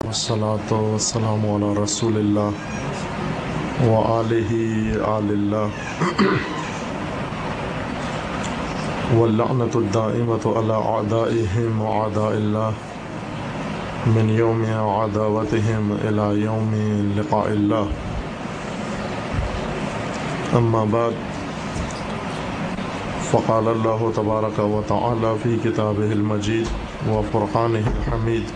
والصلاة والسلام على رسول الله وآله آل الله واللعنة الدائمة على أعدائهم وأعداء الله من يوم عداوتهم إلى يوم لقاء الله. أما بعد، فقال الله تبارك وتعالى في كتابه المجيد وفرقانه الحميد: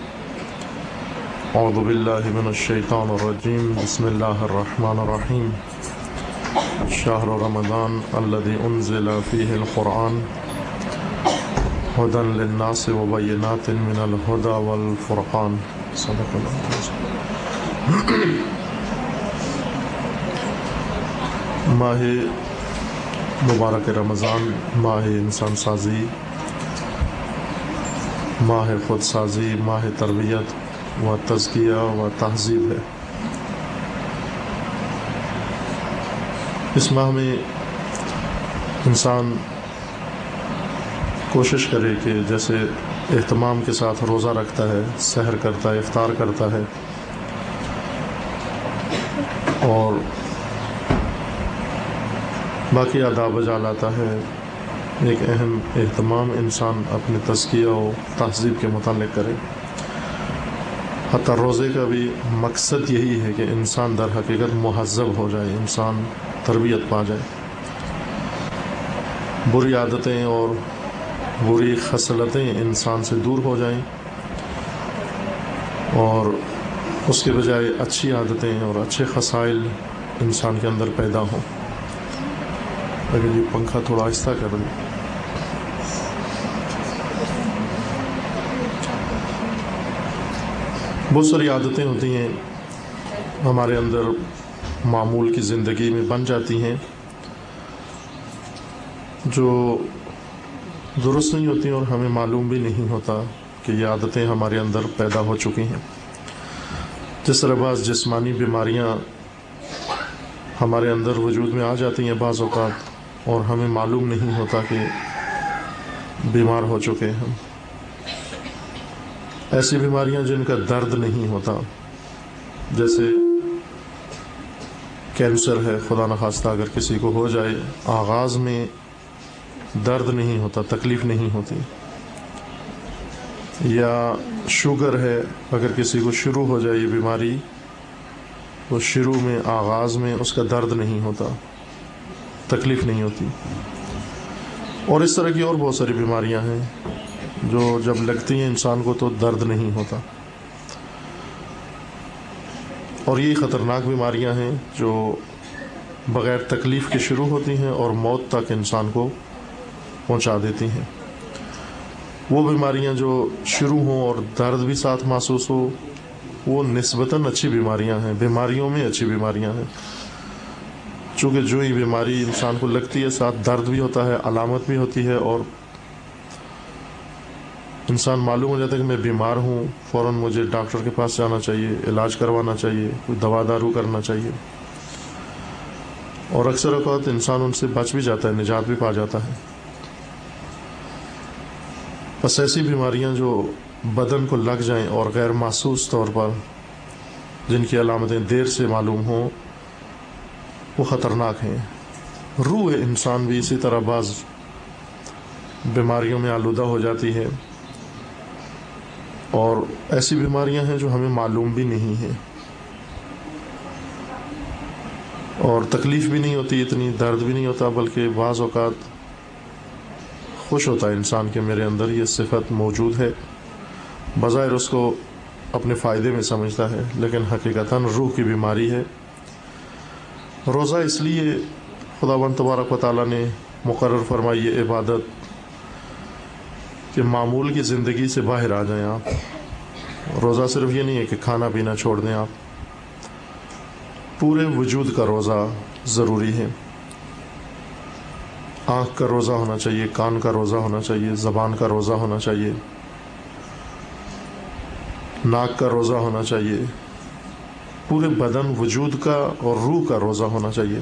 اعوذ باللہ من الشیطان الرجیم، بسم اللہ الرحمن الرحیم. شہر رمضان الذی انزل فیہ القرآن ھدی للناس وبینات من الھدی والفرقان. صدق اللہ. ماہ مبارک رمضان ماہ انسان سازی، ماہ خود سازی، ماہ تربیت و تزکیہ و تہذیب ہے. اس ماہ میں انسان کوشش کرے کہ جیسے اہتمام کے ساتھ روزہ رکھتا ہے، سحر کرتا ہے، افطار کرتا ہے، اور باقی آداب بجا لاتا ہے، ایک اہم اہتمام انسان اپنے تزکیہ و تہذیب کے متعلق کرے. حتیٰ روزے کا بھی مقصد یہی ہے کہ انسان در حقیقت مہذب ہو جائے، انسان تربیت پا جائے، بری عادتیں اور بری خصلتیں انسان سے دور ہو جائیں اور اس کے بجائے اچھی عادتیں اور اچھے خصائل انسان کے اندر پیدا ہوں. اگر یہ پنکھا تھوڑا آہستہ کر دیں. بہت ساری عادتیں ہوتی ہیں ہمارے اندر، معمول کی زندگی میں بن جاتی ہیں، جو درست نہیں ہوتی اور ہمیں معلوم بھی نہیں ہوتا کہ یہ عادتیں ہمارے اندر پیدا ہو چکی ہیں. جس طرح بعض جسمانی بیماریاں ہمارے اندر وجود میں آ جاتی ہیں بعض اوقات، اور ہمیں معلوم نہیں ہوتا کہ بیمار ہو چکے ہیں ہم. ایسی بیماریاں جن کا درد نہیں ہوتا، جیسے کینسر ہے، خدا نخواستہ اگر کسی کو ہو جائے، آغاز میں درد نہیں ہوتا، تکلیف نہیں ہوتی. یا شوگر ہے، اگر کسی کو شروع ہو جائے یہ بیماری، تو شروع میں آغاز میں اس کا درد نہیں ہوتا، تکلیف نہیں ہوتی. اور اس طرح کی اور بہت ساری بیماریاں ہیں جو جب لگتی ہیں انسان کو تو درد نہیں ہوتا. اور یہ خطرناک بیماریاں ہیں جو بغیر تکلیف کے شروع ہوتی ہیں اور موت تک انسان کو پہنچا دیتی ہیں. وہ بیماریاں جو شروع ہوں اور درد بھی ساتھ محسوس ہو، وہ نسبتاً اچھی بیماریاں ہیں، بیماریوں میں اچھی بیماریاں ہیں. چونکہ جو ہی بیماری انسان کو لگتی ہے ساتھ درد بھی ہوتا ہے، علامت بھی ہوتی ہے، اور انسان معلوم ہو جاتا ہے کہ میں بیمار ہوں، فوراً مجھے ڈاکٹر کے پاس جانا چاہیے، علاج کروانا چاہیے، کوئی دوا دارو کرنا چاہیے. اور اکثر اوقات انسان ان سے بچ بھی جاتا ہے، نجات بھی پا جاتا ہے. بس ایسی بیماریاں جو بدن کو لگ جائیں اور غیر محسوس طور پر، جن کی علامتیں دیر سے معلوم ہوں، وہ خطرناک ہیں. روح انسان بھی اسی طرح بعض بیماریوں میں آلودہ ہو جاتی ہے، اور ایسی بیماریاں ہیں جو ہمیں معلوم بھی نہیں ہیں، اور تکلیف بھی نہیں ہوتی، اتنی درد بھی نہیں ہوتا، بلکہ بعض اوقات خوش ہوتا ہے انسان کہ میرے اندر یہ صفت موجود ہے. بظاہر اس کو اپنے فائدے میں سمجھتا ہے، لیکن حقیقتاً روح کی بیماری ہے. روزہ اس لیے خداوند تبارک و تعالیٰ نے مقرر فرمائی یہ عبادت کہ معمول کی زندگی سے باہر آ جائیں آپ. روزہ صرف یہ نہیں ہے کہ کھانا پینا چھوڑ دیں آپ، پورے وجود کا روزہ ضروری ہے. آنکھ کا روزہ ہونا چاہیے، کان کا روزہ ہونا چاہیے، زبان کا روزہ ہونا چاہیے، ناک کا روزہ ہونا چاہیے، پورے بدن وجود کا اور روح کا روزہ ہونا چاہیے،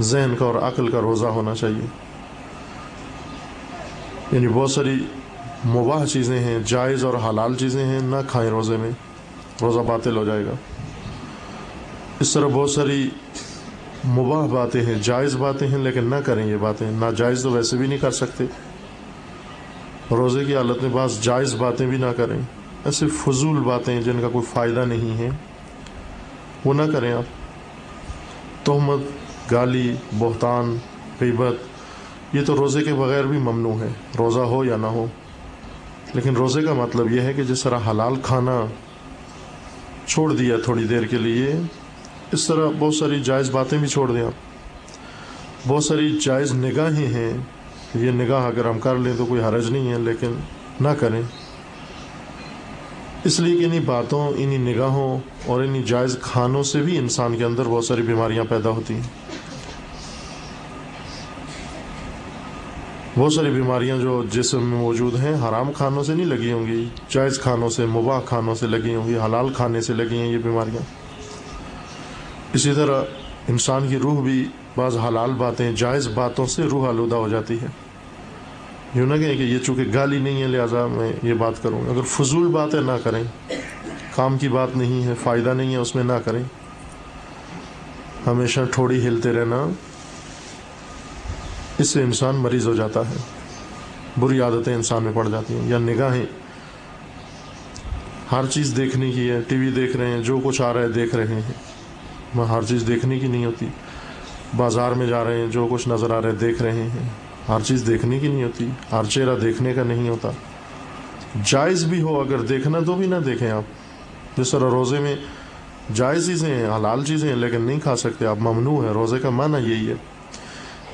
ذہن کا اور عقل کا روزہ ہونا چاہیے. یعنی بہت ساری مباح چیزیں ہیں، جائز اور حلال چیزیں ہیں، نہ کھائیں روزے میں. روزہ باطل ہو جائے گا۔ اس طرح بہت ساری مباح باتیں ہیں، جائز باتیں ہیں، لیکن نہ کریں یہ باتیں۔ ناجائز تو ویسے بھی نہیں کر سکتے، روزے کی حالت میں بعض جائز باتیں بھی نہ کریں۔ ایسے فضول باتیں جن کا کوئی فائدہ نہیں ہے وہ نہ کریں آپ۔ تہمت، گالی، بہتان، غیبت، یہ تو روزے کے بغیر بھی ممنوع ہے، روزہ ہو یا نہ ہو۔ لیکن روزے کا مطلب یہ ہے کہ جس طرح حلال کھانا چھوڑ دیا تھوڑی دیر کے لیے، اس طرح بہت ساری جائز باتیں بھی چھوڑ دیں آپ۔ بہت ساری جائز نگاہیں ہیں، یہ نگاہ اگر ہم کر لیں تو کوئی حرج نہیں ہے، لیکن نہ کریں، اس لیے کہ انہی باتوں، انہی نگاہوں اور انہی جائز کھانوں سے بھی انسان کے اندر بہت ساری بیماریاں پیدا ہوتی ہیں۔ بہت ساری بیماریاں جو جسم میں موجود ہیں حرام کھانوں سے نہیں لگی ہوں گی، جائز کھانوں سے، مباح کھانوں سے لگی ہوں گی، حلال کھانے سے لگی ہیں یہ بیماریاں۔ اسی طرح انسان کی روح بھی بعض حلال باتیں، جائز باتوں سے روح آلودہ ہو جاتی ہے۔ یوں نہ کہیں کہ یہ چونکہ گالی نہیں ہے لہٰذا میں یہ بات کروں گا۔ اگر فضول بات ہے نہ کریں، کام کی بات نہیں ہے، فائدہ نہیں ہے اس میں، نہ کریں۔ ہمیشہ ٹھوڑی ہلتے رہنا، اس سے انسان مریض ہو جاتا ہے، بری عادتیں انسان میں پڑ جاتی ہیں۔ یا نگاہیں، ہر چیز دیکھنے کی ہے، ٹی وی دیکھ رہے ہیں، جو کچھ آ رہا ہے دیکھ رہے ہیں، ہر چیز دیکھنے کی نہیں ہوتی۔ بازار میں جا رہے ہیں، جو کچھ نظر آ رہا ہے دیکھ رہے ہیں، ہر چیز دیکھنے کی نہیں ہوتی، ہر چہرہ دیکھنے کا نہیں ہوتا۔ جائز بھی ہو اگر دیکھنا تو بھی نہ دیکھیں آپ۔ جس طرح روزے میں جائز چیزیں ہیں، حلال چیزیں ہیں، لیکن نہیں کھا سکتے آپ، ممنوع ہے۔ روزے کا معنی یہی ہے،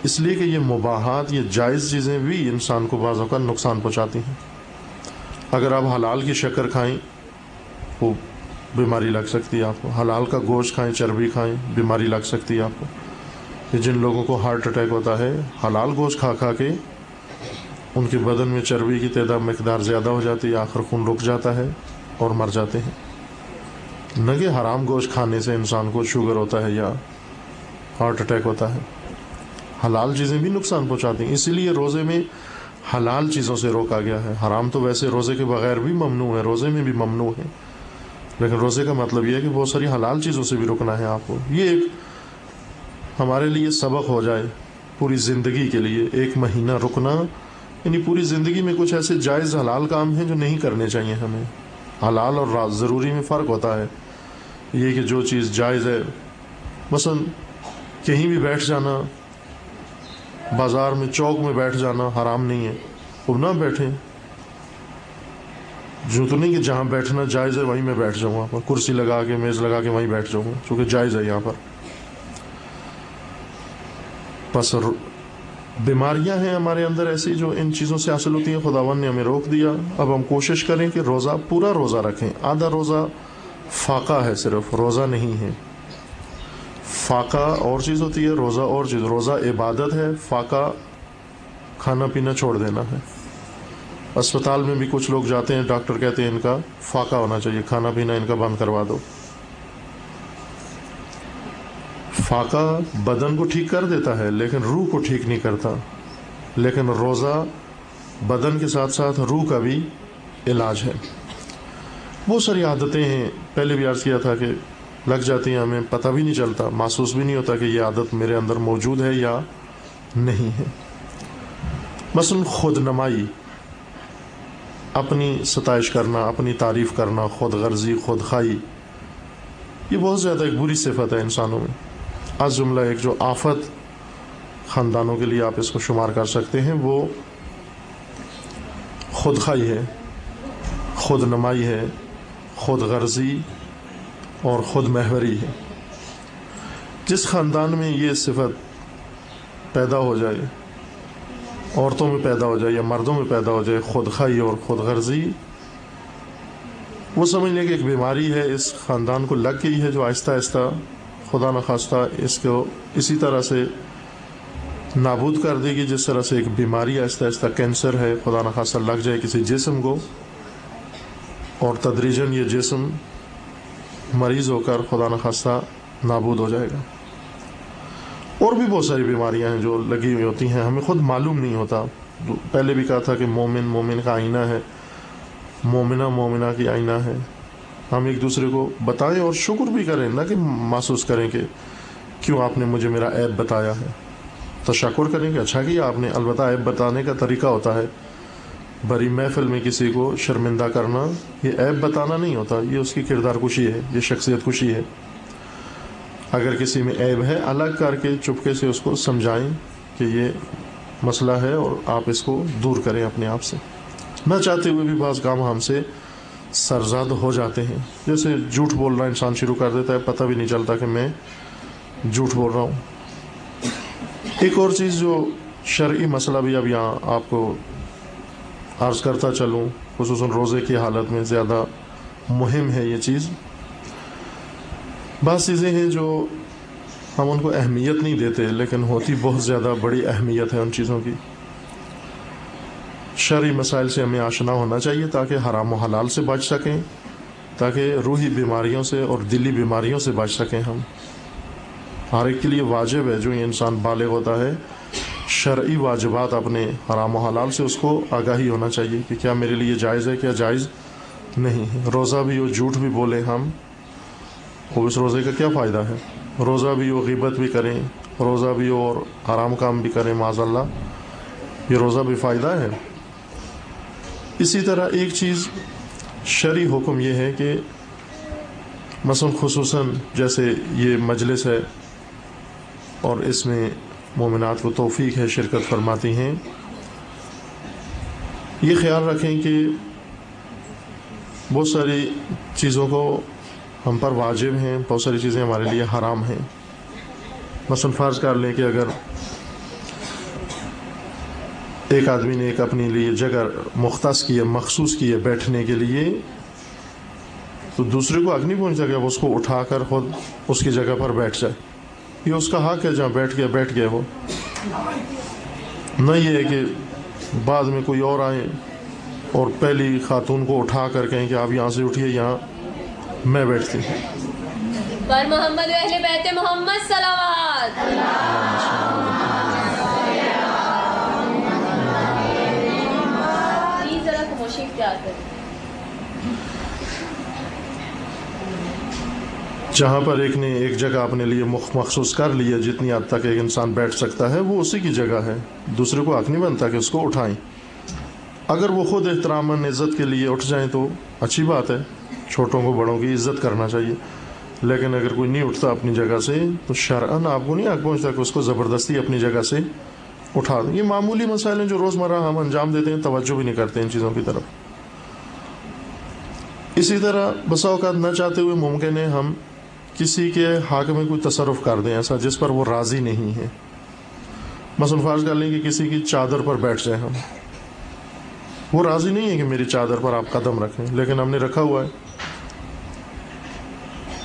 اس لیے کہ یہ مباحات، یہ جائز چیزیں بھی انسان کو بعض اوقات نقصان پہنچاتی ہیں۔ اگر آپ حلال کی شکر کھائیں وہ بیماری لگ سکتی ہے آپ کو، حلال کا گوشت کھائیں، چربی کھائیں، بیماری لگ سکتی ہے آپ کو۔ کہ جن لوگوں کو ہارٹ اٹیک ہوتا ہے حلال گوشت کھا کھا کے، ان کے بدن میں چربی کی تعداد مقدار زیادہ ہو جاتی ہے، آخر خون رک جاتا ہے اور مر جاتے ہیں۔ نہ کہ حرام گوشت کھانے سے انسان کو شوگر ہوتا ہے یا ہارٹ اٹیک ہوتا ہے۔ حلال چیزیں بھی نقصان پہنچاتی ہیں، اسی لیے روزے میں حلال چیزوں سے روکا گیا ہے۔ حرام تو ویسے روزے کے بغیر بھی ممنوع ہے، روزے میں بھی ممنوع ہے، لیکن روزے کا مطلب یہ ہے کہ بہت ساری حلال چیزوں سے بھی رکنا ہے آپ کو۔ یہ ایک ہمارے لیے سبق ہو جائے پوری زندگی کے لیے، ایک مہینہ رکنا، یعنی پوری زندگی میں کچھ ایسے جائز حلال کام ہیں جو نہیں کرنے چاہیے ہمیں۔ حلال اور ضروری میں فرق ہوتا ہے، یہ کہ جو چیز جائز ہے، مثلا کہیں بھی بیٹھ جانا، بازار میں چوک میں بیٹھ جانا حرام نہیں ہے، وہ نہ بیٹھیں۔ جو تو نہیں کہ جہاں بیٹھنا جائز ہے وہیں میں بیٹھ جاؤں، وہاں پر کرسی لگا کے، میز لگا کے وہیں بیٹھ جاؤں، چونکہ جائز ہے یہاں پر۔ بس بیماریاں ہیں ہمارے اندر ایسی جو ان چیزوں سے حاصل ہوتی ہیں، خداوند نے ہمیں روک دیا۔ اب ہم کوشش کریں کہ روزہ، پورا روزہ رکھیں۔ آدھا روزہ فاقہ ہے، صرف روزہ نہیں ہے۔ فاقہ اور چیز ہوتی ہے، روزہ اور چیز۔ روزہ عبادت ہے، فاقہ کھانا پینا چھوڑ دینا ہے۔ اسپتال میں بھی کچھ لوگ جاتے ہیں، ڈاکٹر کہتے ہیں ان کا فاقہ ہونا چاہیے، کھانا پینا ان کا بند کروا دو۔ فاقہ بدن کو ٹھیک کر دیتا ہے لیکن روح کو ٹھیک نہیں کرتا۔ لیکن روزہ بدن کے ساتھ ساتھ روح کا بھی علاج ہے۔ بہت ساری عادتیں ہیں، پہلے بھی عرض کیا تھا کہ لگ جاتی ہیں، ہمیں پتہ بھی نہیں چلتا، محسوس بھی نہیں ہوتا کہ یہ عادت میرے اندر موجود ہے یا نہیں ہے۔ مثلا خود نمائی، اپنی ستائش کرنا، اپنی تعریف کرنا، خود غرضی، خود خواہی، یہ بہت زیادہ ایک بری صفت ہے انسانوں میں۔ از جملہ ایک جو آفت خاندانوں کے لیے آپ اس کو شمار کر سکتے ہیں، وہ خود خواہی ہے، خود نمائی ہے، خود غرضی اور خود محوری ہے۔ جس خاندان میں یہ صفت پیدا ہو جائے، عورتوں میں پیدا ہو جائے یا مردوں میں پیدا ہو جائے، خود خواہی اور خود غرضی، وہ سمجھ لیں کہ ایک بیماری ہے، اس خاندان کو لگ گئی ہے، جو آہستہ آہستہ خدا نخواستہ اس کو اسی طرح سے نابود کر دے گی جس طرح سے ایک بیماری آہستہ آہستہ کینسر ہے، خدا نخواستہ لگ جائے کسی جسم کو، اور تدریجاً یہ جسم مریض ہو کر خدا نخواستہ نابود ہو جائے گا۔ اور بھی بہت ساری بیماریاں ہیں جو لگی ہوئی ہوتی ہیں، ہمیں خود معلوم نہیں ہوتا۔ پہلے بھی کہا تھا کہ مومن مومن کا آئینہ ہے، مومنہ مومنہ کی آئینہ ہے۔ ہم ایک دوسرے کو بتائیں اور شکر بھی کریں، نہ کہ محسوس کریں کہ کیوں آپ نے مجھے میرا عیب بتایا ہے۔ تشکر کریں کہ اچھا کیا آپ نے۔ البتہ عیب بتانے کا طریقہ ہوتا ہے، بڑی محفل میں کسی کو شرمندہ کرنا یہ عیب بتانا نہیں ہوتا، یہ اس کی کردار کشی ہے، یہ شخصیت کشی ہے۔ اگر کسی میں عیب ہے الگ کر کے چپکے سے اس کو سمجھائیں کہ یہ مسئلہ ہے اور آپ اس کو دور کریں اپنے آپ سے۔ نہ چاہتے ہوئے بھی بعض کام ہم سے سرزد ہو جاتے ہیں، جیسے جھوٹ بولنا انسان شروع کر دیتا ہے، پتہ بھی نہیں چلتا کہ میں جھوٹ بول رہا ہوں۔ ایک اور چیز جو شرعی مسئلہ بھی اب یہاں آپ کو عرض کرتا چلوں، خصوصاً روزے کی حالت میں زیادہ مہم ہے یہ چیز۔ بعض چیزیں ہیں جو ہم ان کو اہمیت نہیں دیتے لیکن ہوتی بہت زیادہ بڑی اہمیت ہے ان چیزوں کی۔ شرعی مسائل سے ہمیں آشنا ہونا چاہیے تاکہ حرام و حلال سے بچ سکیں، تاکہ روحی بیماریوں سے اور دلی بیماریوں سے بچ سکیں ہم۔ ہر ایک کے لیے واجب ہے، جو یہ انسان بالغ ہوتا ہے شرعی واجبات اپنے حرام و حلال سے اس کو آگاہی ہونا چاہیے کہ کیا میرے لیے جائز ہے، کیا جائز نہیں ہے۔ روزہ بھی ہو جھوٹ بھی بولیں ہم، وہ اس روزے کا کیا فائدہ ہے؟ روزہ بھی ہو غیبت بھی کریں، روزہ بھی ہو اور حرام کام بھی کریں معاذ اللہ، یہ روزہ بھی فائدہ ہے؟ اسی طرح ایک چیز شرعی حکم یہ ہے کہ مثلا خصوصاً جیسے یہ مجلس ہے اور اس میں مومنات کو توفیق ہے شرکت فرماتی ہیں، یہ خیال رکھیں کہ بہت ساری چیزوں کو ہم پر واجب ہیں، بہت ساری چیزیں ہمارے لیے حرام ہیں۔ مثلا فرض کر لیں کہ اگر ایک آدمی نے ایک اپنے لیے جگہ مختص کی ہے، مخصوص کی ہے بیٹھنے کے لیے، تو دوسرے کو حق نہیں پہنچتا کہ اب اس کو اٹھا کر خود اس کی جگہ پر بیٹھ جائے، یہ اس کا حق ہے، جہاں بیٹھ گئے وہ۔ نہ یہ ہے کہ بعد میں کوئی اور آئے اور پہلی خاتون کو اٹھا کر کہیں کہ آپ یہاں سے اٹھیے، یہاں میں بیٹھتی ہوں۔ پر محمد و اہل بیت محمد صلوات۔ پلیز ذرا خاموشی اختیار کریں۔ جہاں پر ایک نے ایک جگہ اپنے لیے مخصوص کر لی ہے، جتنی حد تک ایک انسان بیٹھ سکتا ہے وہ اسی کی جگہ ہے، دوسرے کو حق نہیں بنتا کہ اس کو اٹھائیں۔ اگر وہ خود احتراماً عزت کے لیے اٹھ جائیں تو اچھی بات ہے، چھوٹوں کو بڑوں کی عزت کرنا چاہیے، لیکن اگر کوئی نہیں اٹھتا اپنی جگہ سے تو شرعاً آپ کو نہیں حق پہنچتا کہ اس کو زبردستی اپنی جگہ سے اٹھا دیں۔ یہ معمولی مسائل ہیں جو روزمرہ ہم انجام دیتے ہیں، توجہ بھی نہیں کرتے ان چیزوں کی طرف۔ اسی طرح بسا اوقات نہ چاہتے ہوئے ممکن ہے ہم کسی کے حق میں کوئی تصرف کر دیں ایسا جس پر وہ راضی نہیں ہے۔ مثلا فرض کر لیں کہ کسی کی چادر پر بیٹھ جائیں ہم، وہ راضی نہیں ہے کہ میری چادر پر آپ قدم رکھیں، لیکن ہم نے رکھا ہوا ہے،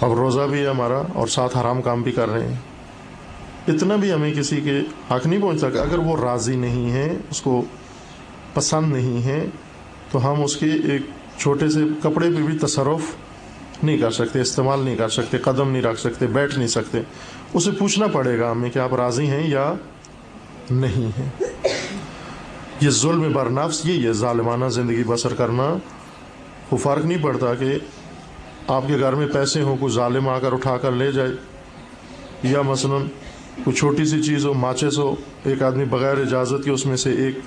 اب روزہ بھی ہے ہمارا اور ساتھ حرام کام بھی کر رہے ہیں۔ اتنا بھی ہمیں کسی کے حق نہیں پہنچتا کہ اگر وہ راضی نہیں ہے، اس کو پسند نہیں ہے، تو ہم اس کے ایک چھوٹے سے کپڑے پہ بھی تصرف نہیں کر سکتے، استعمال نہیں کر سکتے، قدم نہیں رکھ سکتے، بیٹھ نہیں سکتے۔ اسے پوچھنا پڑے گا ہمیں کہ آپ راضی ہیں یا نہیں ہیں۔ یہ ظلم بر نفس، یہ ظالمانہ زندگی بسر کرنا۔ وہ فرق نہیں پڑتا کہ آپ کے گھر میں پیسے ہوں، کوئی ظالم آ کر اٹھا کر لے جائے، یا مثلا کوئی چھوٹی سی چیز ہو، ماچس ہو، ایک آدمی بغیر اجازت کے اس میں سے ایک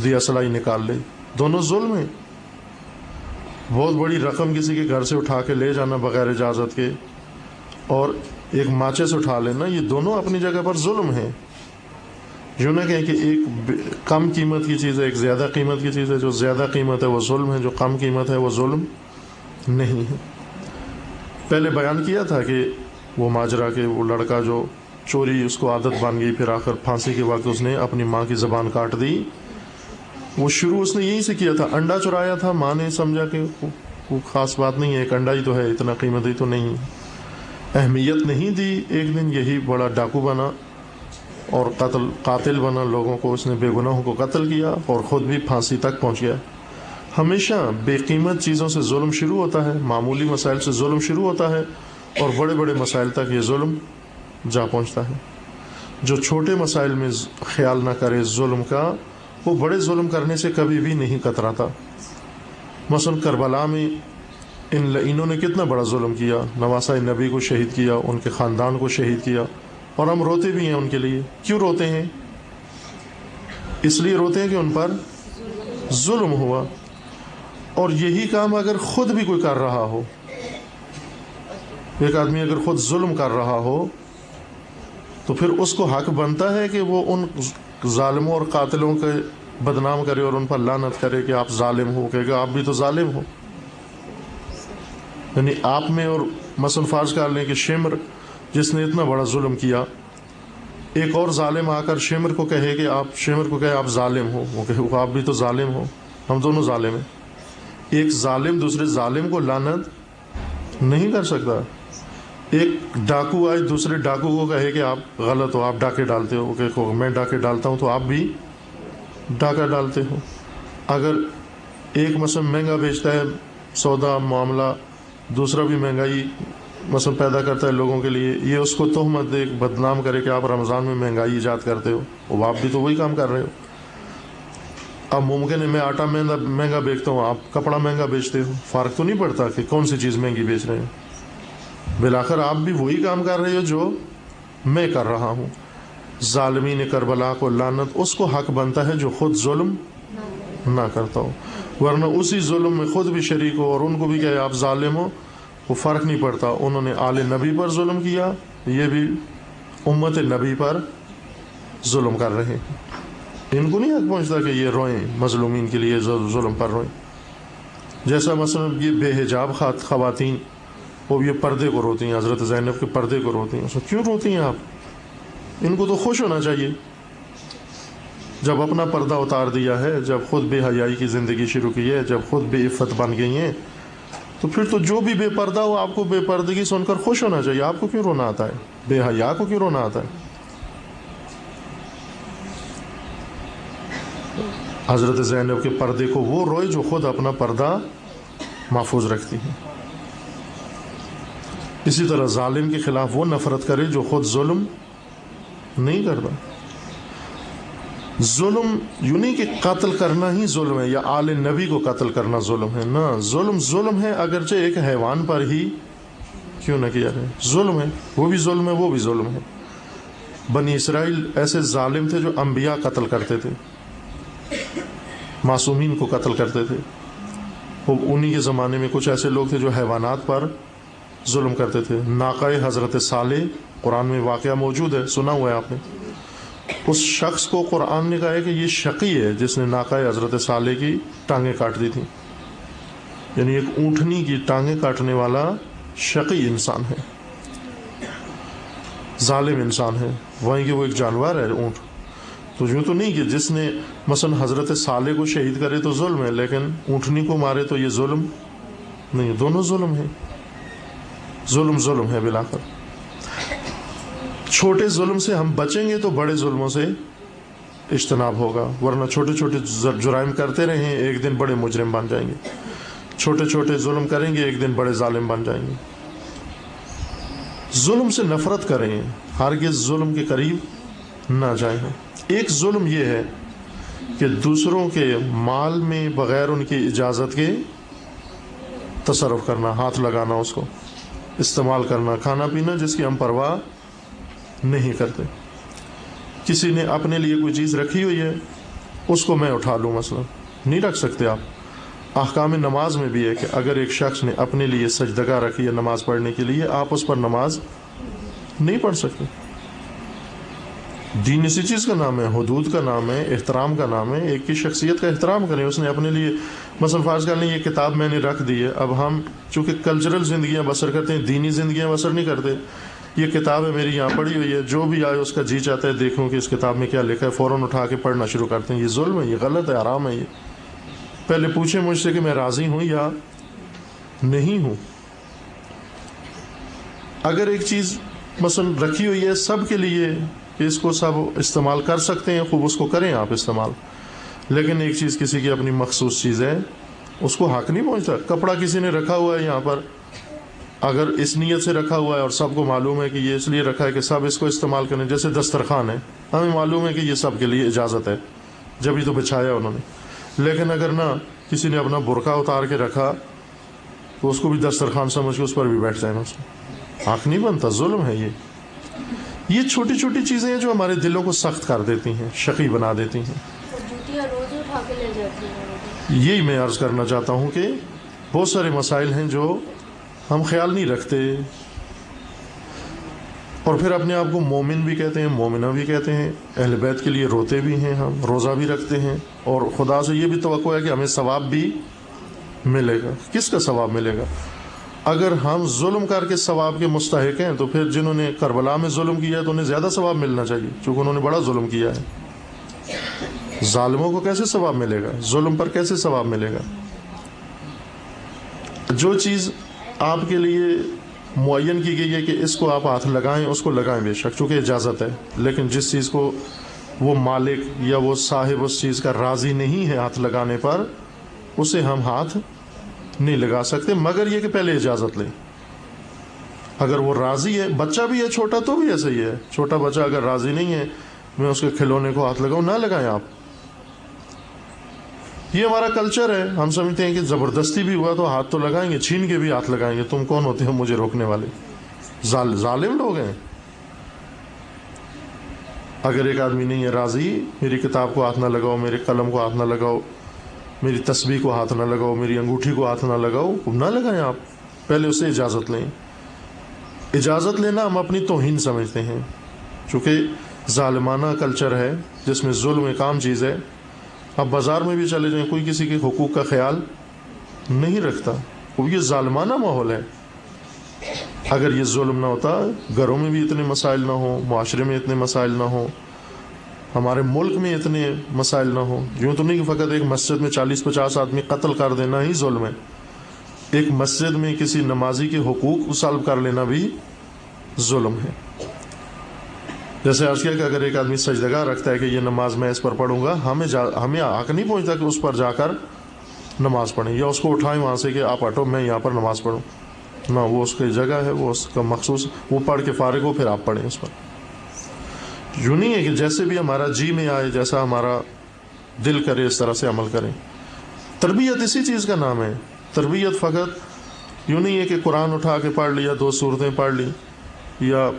دیا سلائی نکال لے، دونوں ظلم ہیں۔ بہت بڑی رقم کسی کے گھر سے اٹھا کے لے جانا بغیر اجازت کے اور ایک ماچس اٹھا لینا، یہ دونوں اپنی جگہ پر ظلم ہیں۔ یوں نہ کہیں کہ ایک کم قیمت کی چیز ہے، ایک زیادہ قیمت کی چیز ہے، جو زیادہ قیمت ہے وہ ظلم ہے، جو کم قیمت ہے وہ ظلم نہیں ہے۔ پہلے بیان کیا تھا کہ وہ ماجرا کہ وہ لڑکا جو چوری اس کو عادت بن گئی، پھر آخر پھانسی کے وقت اس نے اپنی ماں کی زبان کاٹ دی۔ وہ شروع اس نے یہیں سے کیا تھا، انڈا چرایا تھا، ماں نے سمجھا کہ وہ خاص بات نہیں ہے، ایک انڈا ہی تو ہے، اتنا قیمت ہی تو نہیں، اہمیت نہیں دی۔ ایک دن یہی بڑا ڈاکو بنا اور قاتل بنا، لوگوں کو اس نے بے گناہوں کو قتل کیا اور خود بھی پھانسی تک پہنچ گیا۔ ہمیشہ بے قیمت چیزوں سے ظلم شروع ہوتا ہے، معمولی مسائل سے ظلم شروع ہوتا ہے اور بڑے بڑے مسائل تک یہ ظلم جا پہنچتا ہے۔ جو چھوٹے مسائل میں خیال نہ کرے ظلم کا، وہ بڑے ظلم کرنے سے کبھی بھی نہیں کتراتا۔ مثلا کربلا میں انہوں نے کتنا بڑا ظلم کیا، نواسہ نبی کو شہید کیا، ان کے خاندان کو شہید کیا، اور ہم روتے بھی ہیں ان کے لیے۔ کیوں روتے ہیں؟ اس لیے روتے ہیں کہ ان پر ظلم ہوا۔ اور یہی کام اگر خود بھی کوئی کر رہا ہو، ایک آدمی اگر خود ظلم کر رہا ہو تو پھر اس کو حق بنتا ہے کہ وہ ان ظالموں اور قاتلوں کے بدنام کرے اور ان پر لعنت کرے کہ آپ ظالم ہو، کہے گا آپ بھی تو ظالم ہو۔ یعنی آپ میں، اور مثلا فرض کر لیں کہ شمر جس نے اتنا بڑا ظلم کیا، ایک اور ظالم آ کر شمر کو کہے کہ آپ ظالم ہو، وہ کہے آپ بھی تو ظالم ہو، ہم دونوں ظالم ہیں۔ ایک ظالم دوسرے ظالم کو لعنت نہیں کر سکتا۔ ایک ڈاکو آج دوسرے ڈاکو کو کہے کہ آپ غلط ہو، آپ ڈاکے ڈالتے ہو، کہ میں ڈاکے ڈالتا ہوں تو آپ بھی ڈاکہ ڈالتے ہو۔ اگر ایک مثلا مہنگا بیچتا ہے سودا معاملہ، دوسرا بھی مہنگائی مثلا پیدا کرتا ہے لوگوں کے لیے، یہ اس کو تہمت دے، بدنام کرے کہ آپ رمضان میں مہنگائی ایجاد کرتے ہو، وہ آپ بھی تو وہی کام کر رہے ہو۔ اب ممکن ہے میں آٹا مہنگا بیچتا ہوں، آپ کپڑا مہنگا بیچتے ہو، فرق تو نہیں پڑتا کہ کون سی چیز مہنگی بیچ رہے ہیں، بالآخر آپ بھی وہی کام کر رہے ہو جو میں کر رہا ہوں۔ ظالمین کربلا کو لعنت اس کو حق بنتا ہے جو خود ظلم نہ کرتا ہو، ورنہ اسی ظلم میں خود بھی شریک ہو اور ان کو بھی کہ آپ ظالم ہو، وہ فرق نہیں پڑتا۔ انہوں نے آل نبی پر ظلم کیا، یہ بھی امت نبی پر ظلم کر رہے ہیں۔ ان کو نہیں حق پہنچتا کہ یہ روئیں مظلومین کے لیے، ظلم پر روئیں۔ جیسا مثلا یہ بے حجاب خواتین، وہ یہ پردے کو روتی ہیں، حضرت زینب کے پردے کو روتی ہیں۔ کیوں روتی ہیں آپ؟ ان کو تو خوش ہونا چاہیے۔ جب اپنا پردہ اتار دیا ہے، جب خود بے حیائی کی زندگی شروع کی ہے، جب خود بے عفت بن گئی ہیں، تو پھر تو جو بھی بے پردہ ہو آپ کو بے پردگی سن کر خوش ہونا چاہیے۔ آپ کو کیوں رونا آتا ہے؟ بے حیا کو کیوں رونا آتا ہے؟ حضرت زینب کے پردے کو وہ روئے جو خود اپنا پردہ محفوظ رکھتی ہے۔ اسی طرح ظالم کے خلاف وہ نفرت کرے جو خود ظلم نہیں کرتا۔ ظلم یوں نہیں کہ قتل کرنا ہی ظلم ہے یا آل نبی کو قتل کرنا ظلم ہے، نہ، ظلم ہے، اگرچہ ایک حیوان پر ہی کیوں نہ کیا جائے، ظلم ہے، وہ بھی ظلم ہے، وہ بھی ظلم ہے۔ بنی اسرائیل ایسے ظالم تھے جو انبیاء قتل کرتے تھے، معصومین کو قتل کرتے تھے۔ وہ انہی کے زمانے میں کچھ ایسے لوگ تھے جو حیوانات پر ظلم کرتے تھے۔ ناقہ حضرت صالح قرآن میں واقعہ موجود ہے، سنا ہوا ہے آپ نے۔ اس شخص کو قرآن نے کہا ہے کہ یہ شقی ہے جس نے ناقہ حضرت صالح کی ٹانگیں کاٹ دی تھیں، یعنی ایک اونٹنی کی ٹانگیں کاٹنے والا شقی انسان ہے، ظالم انسان ہے، وہیں کہ وہ ایک جانور ہے اونٹ۔ تو یوں تو نہیں کہ جس نے مثلا حضرت صالح کو شہید کرے تو ظلم ہے، لیکن اونٹنی کو مارے تو یہ ظلم نہیں، دونوں ظلم ہے، ظلم ہے بالآخر۔ چھوٹے ظلم سے ہم بچیں گے تو بڑے ظلموں سے اجتناب ہوگا، ورنہ چھوٹے چھوٹے جرائم کرتے رہیں ایک دن بڑے مجرم بن جائیں گے، چھوٹے چھوٹے ظلم کریں گے ایک دن بڑے ظالم بن جائیں گے۔ ظلم سے نفرت کریں، ہرگز ظلم کے قریب نہ جائیں۔ ایک ظلم یہ ہے کہ دوسروں کے مال میں بغیر ان کی اجازت کے تصرف کرنا، ہاتھ لگانا، اس کو استعمال کرنا، کھانا پینا جس کی ہم پرواہ نہیں کرتے۔ کسی نے اپنے لیے کوئی چیز رکھی ہوئی ہے، اس کو میں اٹھا لوں، مثلا نہیں رکھ سکتے آپ۔ احکام نماز میں بھی ہے کہ اگر ایک شخص نے اپنے لیے سجدگاہ رکھی ہے نماز پڑھنے کے لیے، آپ اس پر نماز نہیں پڑھ سکتے۔ دین اسی چیز کا نام ہے، حدود کا نام ہے، احترام کا نام ہے۔ ایک کی شخصیت کا احترام کریں، اس نے اپنے لیے مثلا فرض کر لیں یہ کتاب میں نے رکھ دی ہے، اب ہم چونکہ کلچرل زندگیاں بسر کرتے ہیں، دینی زندگیاں بسر نہیں کرتے۔ یہ کتاب ہے میری یہاں پڑھی ہوئی ہے، جو بھی آئے اس کا جی چاہتا ہے دیکھوں کہ اس کتاب میں کیا لکھا ہے، فوراً اٹھا کے پڑھنا شروع کرتے ہیں۔ یہ ظلم ہے، یہ غلط ہے، حرام ہے۔ یہ پہلے پوچھیں مجھ سے کہ میں راضی ہوں یا نہیں ہوں۔ اگر ایک چیز مثلا رکھی ہوئی ہے سب کے لیے کہ اس کو سب استعمال کر سکتے ہیں، خوب اس کو کریں آپ استعمال، لیکن ایک چیز کسی کی اپنی مخصوص چیز ہے، اس کو حق نہیں پہنچتا۔ کپڑا کسی نے رکھا ہوا ہے یہاں پر، اگر اس نیت سے رکھا ہوا ہے اور سب کو معلوم ہے کہ یہ اس لیے رکھا ہے کہ سب اس کو استعمال کریں، جیسے دسترخوان ہے، ہمیں معلوم ہے کہ یہ سب کے لیے اجازت ہے، جبھی تو بچھایا انہوں نے۔ لیکن اگر نہ کسی نے اپنا برقع اتار کے رکھا، تو اس کو بھی دسترخوان سمجھ کے اس پر بھی بیٹھ جائیں اس میں. حق نہیں بنتا, ظلم ہے یہ چھوٹی چھوٹی چیزیں ہیں جو ہمارے دلوں کو سخت کر دیتی ہیں, شقی بنا دیتی ہیں. جوتیاں روز اٹھا کے لے جاتی ہیں. یہی میں عرض کرنا چاہتا ہوں کہ بہت سارے مسائل ہیں جو ہم خیال نہیں رکھتے, اور پھر اپنے آپ کو مومن بھی کہتے ہیں, مومنہ بھی کہتے ہیں, اہل بیت کے لیے روتے بھی ہیں, ہم روزہ بھی رکھتے ہیں, اور خدا سے یہ بھی توقع ہے کہ ہمیں ثواب بھی ملے گا. کس کا ثواب ملے گا؟ اگر ہم ظلم کر کے ثواب کے مستحق ہیں تو پھر جنہوں نے کربلا میں ظلم کیا ہے تو انہیں زیادہ ثواب ملنا چاہیے, چونکہ انہوں نے بڑا ظلم کیا ہے. ظالموں کو کیسے ثواب ملے گا؟ ظلم پر کیسے ثواب ملے گا؟ جو چیز آپ کے لیے معین کی گئی ہے کہ اس کو آپ ہاتھ لگائیں, اس کو لگائیں بے شک, چونکہ اجازت ہے. لیکن جس چیز کو وہ مالک یا وہ صاحب اس چیز کا راضی نہیں ہے ہاتھ لگانے پر, اسے ہم ہاتھ نہیں لگا سکتے مگر یہ کہ پہلے اجازت لیں. اگر وہ راضی ہے, بچہ بھی ہے چھوٹا تو بھی ایسا ہی ہے, چھوٹا بچہ اگر راضی نہیں ہے میں اس کے کھلونے کو ہاتھ لگاؤں, نہ لگائیں آپ. یہ ہمارا کلچر ہے, ہم سمجھتے ہیں کہ زبردستی بھی ہوا تو ہاتھ تو لگائیں گے, چھین کے بھی ہاتھ لگائیں گے. تم کون ہوتے ہو مجھے روکنے والے؟ ظالم لوگ ہیں. اگر ایک آدمی نہیں ہے راضی, میری کتاب کو ہاتھ نہ لگاؤ, میرے قلم کو ہاتھ نہ لگاؤ, میری تسبیح کو ہاتھ نہ لگاؤ, میری انگوٹھی کو ہاتھ نہ لگاؤ, نہ لگائیں آپ. پہلے اس سے اجازت لیں. اجازت لینا ہم اپنی توہین سمجھتے ہیں, چونکہ ظالمانہ کلچر ہے جس میں ظلم ایک عام چیز ہے. اب بازار میں بھی چلے جائیں, کوئی کسی کے حقوق کا خیال نہیں رکھتا. وہ یہ ظالمانہ ماحول ہے. اگر یہ ظلم نہ ہوتا, گھروں میں بھی اتنے مسائل نہ ہوں, معاشرے میں اتنے مسائل نہ ہوں, ہمارے ملک میں اتنے مسائل نہ ہوں. یوں تو نہیں کہ فقط ایک مسجد میں 40-50 آدمی قتل کر دینا ہی ظلم ہے. ایک مسجد میں کسی نمازی کے حقوق سلب کر لینا بھی ظلم ہے. جیسے عرض کیا کہ اگر ایک آدمی سجدگاہ رکھتا ہے کہ یہ نماز میں اس پر پڑھوں گا, ہمیں حق نہیں پہنچتا کہ اس پر جا کر نماز پڑھیں, یا اس کو اٹھائیں وہاں سے کہ آپ ہٹو میں یہاں پر نماز پڑھوں. نہ, وہ اس کی جگہ ہے, وہ اس کا مخصوص, وہ پڑھ کے فارغ ہو پھر آپ پڑھیں اس پر. یوں نہیں ہے کہ جیسے بھی ہمارا جی میں آئے, جیسا ہمارا دل کرے اس طرح سے عمل کریں. تربیت اسی چیز کا نام ہے. تربیت فقط یوں نہیں ہے کہ قرآن اٹھا کے پڑھ لیا, 2 سورتیں پڑھ لی, یا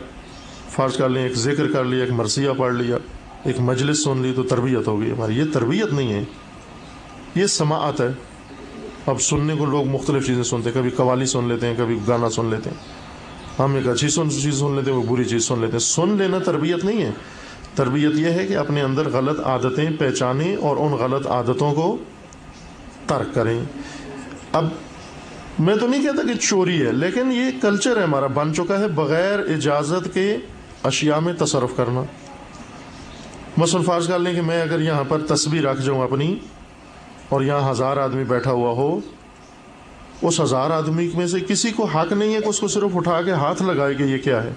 فرض کر لیں ایک ذکر کر لیا, ایک مرثیہ پڑھ لیا, ایک مجلس سن لی تو تربیت ہو گئی ہماری. یہ تربیت نہیں ہے, یہ سماعت ہے. اب سننے کو لوگ مختلف چیزیں سنتے ہیں, کبھی قوالی سن لیتے ہیں, کبھی گانا سن لیتے ہیں. ہم ایک اچھی چیز سن لیتے ہیں, وہ بری چیز سن لیتے ہیں. سن لینا تربیت نہیں ہے. تربیت یہ ہے کہ اپنے اندر غلط عادتیں پہچانیں اور ان غلط عادتوں کو ترک کریں. اب میں تو نہیں کہتا کہ چوری ہے, لیکن یہ کلچر ہے ہمارا, بن چکا ہے بغیر اجازت کے اشیاء میں تصرف کرنا. مثلا فرض کر لیں کہ میں اگر یہاں پر تسبیح رکھ جاؤں اپنی, اور یہاں 1000 آدمی بیٹھا ہوا ہو, اس 1000 آدمی میں سے کسی کو حق نہیں ہے کہ اس کو صرف اٹھا کے ہاتھ لگائے کہ یہ کیا ہے,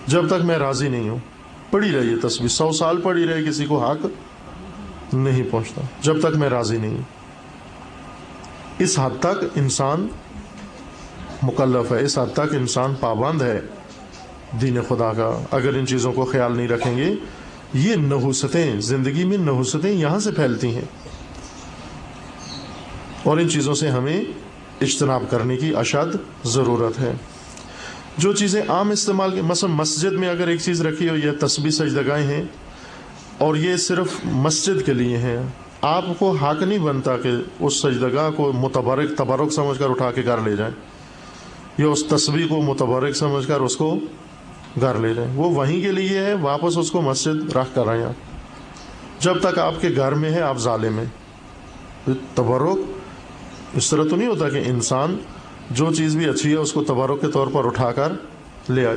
جب تک میں راضی نہیں ہوں. پڑھی رہی ہے تسبیح 100 سال پڑھی رہے, کسی کو حق نہیں پہنچتا جب تک میں راضی نہیں ہوں. اس حد تک انسان مکلف ہے, اس حد تک انسان پابند ہے دین خدا کا. اگر ان چیزوں کو خیال نہیں رکھیں گے, یہ نحوستیں, زندگی میں نحوستیں یہاں سے پھیلتی ہیں, اور ان چیزوں سے ہمیں اجتناب کرنے کی اشد ضرورت ہے. جو چیزیں عام استعمال کی, مثلا مسجد میں اگر ایک چیز رکھی ہو, یہ تسبیح سجدگاہیں ہیں اور یہ صرف مسجد کے لیے ہیں, آپ کو حق نہیں بنتا کہ اس سجدگاہ کو تبرک سمجھ کر اٹھا کے گھر لے جائیں, یا اس تسبیح کو متبرک سمجھ کر اس کو گھر لے جائیں. وہ وہیں کے لیے ہے, واپس اس کو مسجد رکھ کر آئیں. جب تک آپ کے گھر میں ہے آپ ظالم ہیں. تبرک اس طرح تو نہیں ہوتا کہ انسان جو چیز بھی اچھی ہے اس کو تبرک کے طور پر اٹھا کر لے آئے.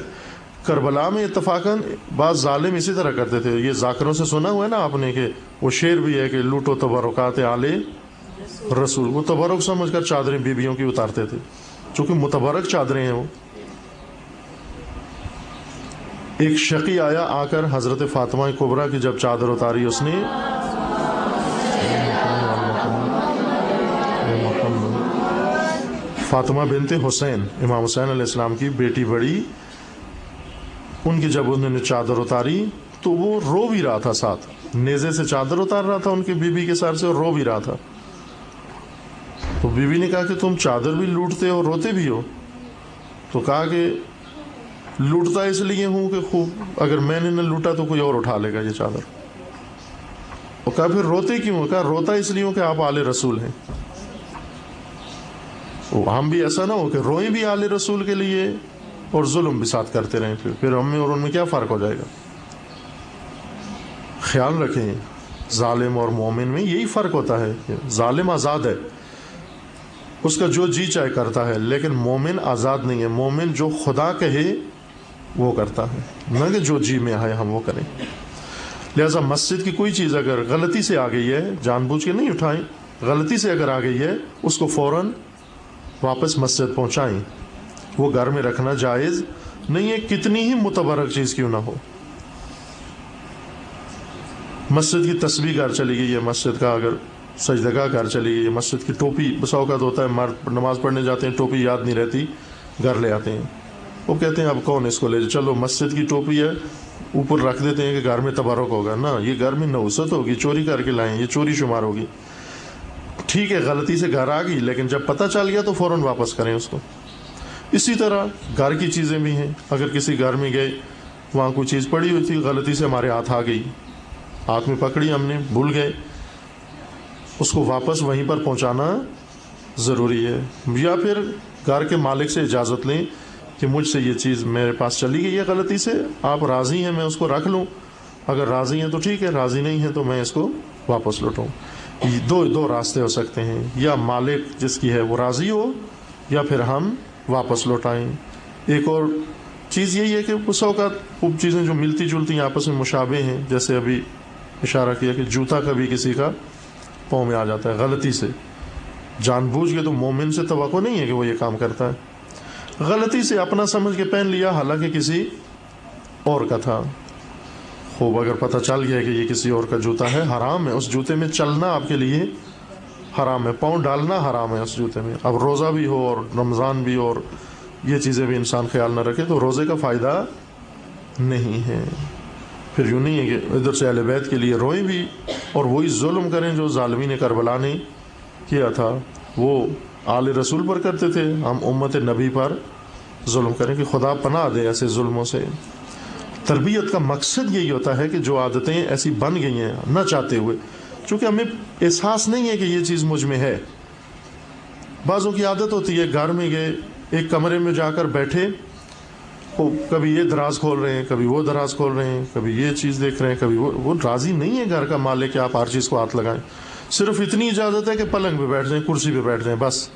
کربلا میں اتفاقاً بعض ظالم اسی طرح کرتے تھے. یہ ذاکروں سے سنا ہوا ہے نا آپ نے کہ وہ شعر بھی ہے کہ لوٹو تبرکات آل رسول. وہ تبرک سمجھ کر چادریں بیویوں کی اتارتے تھے, چونکہ متبرک چادریں ہیں وہ. ایک شقی آیا, آ کر حضرت فاطمہ کبریٰ کی جب چادر اتاری اس نے, فاطمہ بنت حسین, امام حسین علیہ السلام کی بیٹی بڑی, ان کی جب انہوں نے چادر اتاری تو وہ رو بھی رہا تھا ساتھ, نیزے سے چادر اتار رہا تھا ان کی بیوی کے سر سے اور رو بھی رہا تھا. تو بیوی نے کہا کہ تم چادر بھی لوٹتے ہو روتے بھی ہو؟ تو کہا کہ لوٹتا اس لیے ہوں کہ خوب اگر میں نے نہ لوٹا تو کوئی اور اٹھا لے گا یہ چادر. اور کہا پھر روتے کیوں؟ کہا روتا اس لیے ہوں کہ آپ آل رسول ہیں. ہم بھی ایسا نہ ہو کہ روئیں بھی آل رسول کے لیے اور ظلم بھی ساتھ کرتے رہیں، پھر ہم میں اور ان میں کیا فرق ہو جائے گا. خیال رکھیں ظالم اور مومن میں یہی فرق ہوتا ہے کہ ظالم آزاد ہے، اس کا جو جی چاہے کرتا ہے، لیکن مومن آزاد نہیں ہے. مومن جو خدا کہے وہ کرتا ہے، نہ کہ جو جی میں آئے ہم وہ کریں. لہٰذا مسجد کی کوئی چیز اگر غلطی سے آ گئی ہے، جان بوجھ کے نہیں اٹھائیں، غلطی سے اگر آ گئی ہے اس کو فوراً واپس مسجد پہنچائیں. وہ گھر میں رکھنا جائز نہیں ہے، کتنی ہی متبرک چیز کیوں نہ ہو. مسجد کی تسبیح گھر چلی گئی ہے، مسجد کا اگر سجدگاہ گھر چلی گئی ہے، مسجد کی ٹوپی بسا اوقات ہوتا ہے مرد نماز پڑھنے جاتے ہیں ٹوپی یاد نہیں رہتی، گھر لے آتے ہیں. وہ کہتے ہیں اب کون اس کو لے جائے، چلو مسجد کی ٹوپی ہے اوپر رکھ دیتے ہیں کہ گھر میں تبرک ہوگا. نا، یہ گھر میں نوست ہوگی، چوری کر کے لائیں، یہ چوری شمار ہوگی. ٹھیک ہے غلطی سے گھر آ گئی، لیکن جب پتہ چل گیا تو فوراً واپس کریں اس کو. اسی طرح گھر کی چیزیں بھی ہیں، اگر کسی گھر میں گئے وہاں کوئی چیز پڑی ہوئی تھی، غلطی سے ہمارے ہاتھ آ گئی، ہاتھ میں پکڑی ہم نے، بھول گئے، اس کو واپس وہیں پر پہنچانا ضروری ہے. یا پھر گھر کے مالک سے اجازت لیں کہ مجھ سے یہ چیز میرے پاس چلی گئی ہے غلطی سے، آپ راضی ہیں میں اس کو رکھ لوں؟ اگر راضی ہیں تو ٹھیک ہے، راضی نہیں ہیں تو میں اس کو واپس لوٹوں. دو راستے ہو سکتے ہیں، یا مالک جس کی ہے وہ راضی ہو یا پھر ہم واپس لوٹائیں. ایک اور چیز یہی ہے کہ اس اوقات چیزیں جو ملتی جلتی آپس میں مشابہ ہیں، جیسے ابھی اشارہ کیا کہ جوتا کبھی کسی کا پاؤں میں آ جاتا ہے غلطی سے، جان بوجھ کے تو مومن سے توقع نہیں ہے کہ وہ یہ کام کرتا ہے. غلطی سے اپنا سمجھ کے پہن لیا، حالانکہ کسی اور کا تھا. خوب اگر پتہ چل گیا کہ یہ کسی اور کا جوتا ہے، حرام ہے اس جوتے میں چلنا، آپ کے لیے حرام ہے، پاؤں ڈالنا حرام ہے اس جوتے میں. اب روزہ بھی ہو اور رمضان بھی اور یہ چیزیں بھی انسان خیال نہ رکھے تو روزے کا فائدہ نہیں ہے. پھر یوں نہیں ہے کہ ادھر سے اہل بیت کے لیے روئیں بھی اور وہی ظلم کریں جو ظالمین کربلا نے کیا تھا. وہ آل رسول پر کرتے تھے، ہم امت نبی پر ظلم کریں کہ خدا پناہ دے ایسے ظلموں سے. تربیت کا مقصد یہی ہوتا ہے کہ جو عادتیں ایسی بن گئی ہیں نہ چاہتے ہوئے، چونکہ ہمیں احساس نہیں ہے کہ یہ چیز مجھ میں ہے. بعضوں کی عادت ہوتی ہے گھر میں گئے ایک کمرے میں جا کر بیٹھے، کبھی یہ دراز کھول رہے ہیں، کبھی وہ دراز کھول رہے ہیں، کبھی یہ چیز دیکھ رہے ہیں، کبھی وہ راضی نہیں ہے گھر کا مالک کہ آپ ہر چیز کو ہاتھ لگائیں. صرف اتنی اجازت ہے کہ پلنگ پہ بیٹھ جائیں، کرسی پہ بیٹھ جائیں، بس.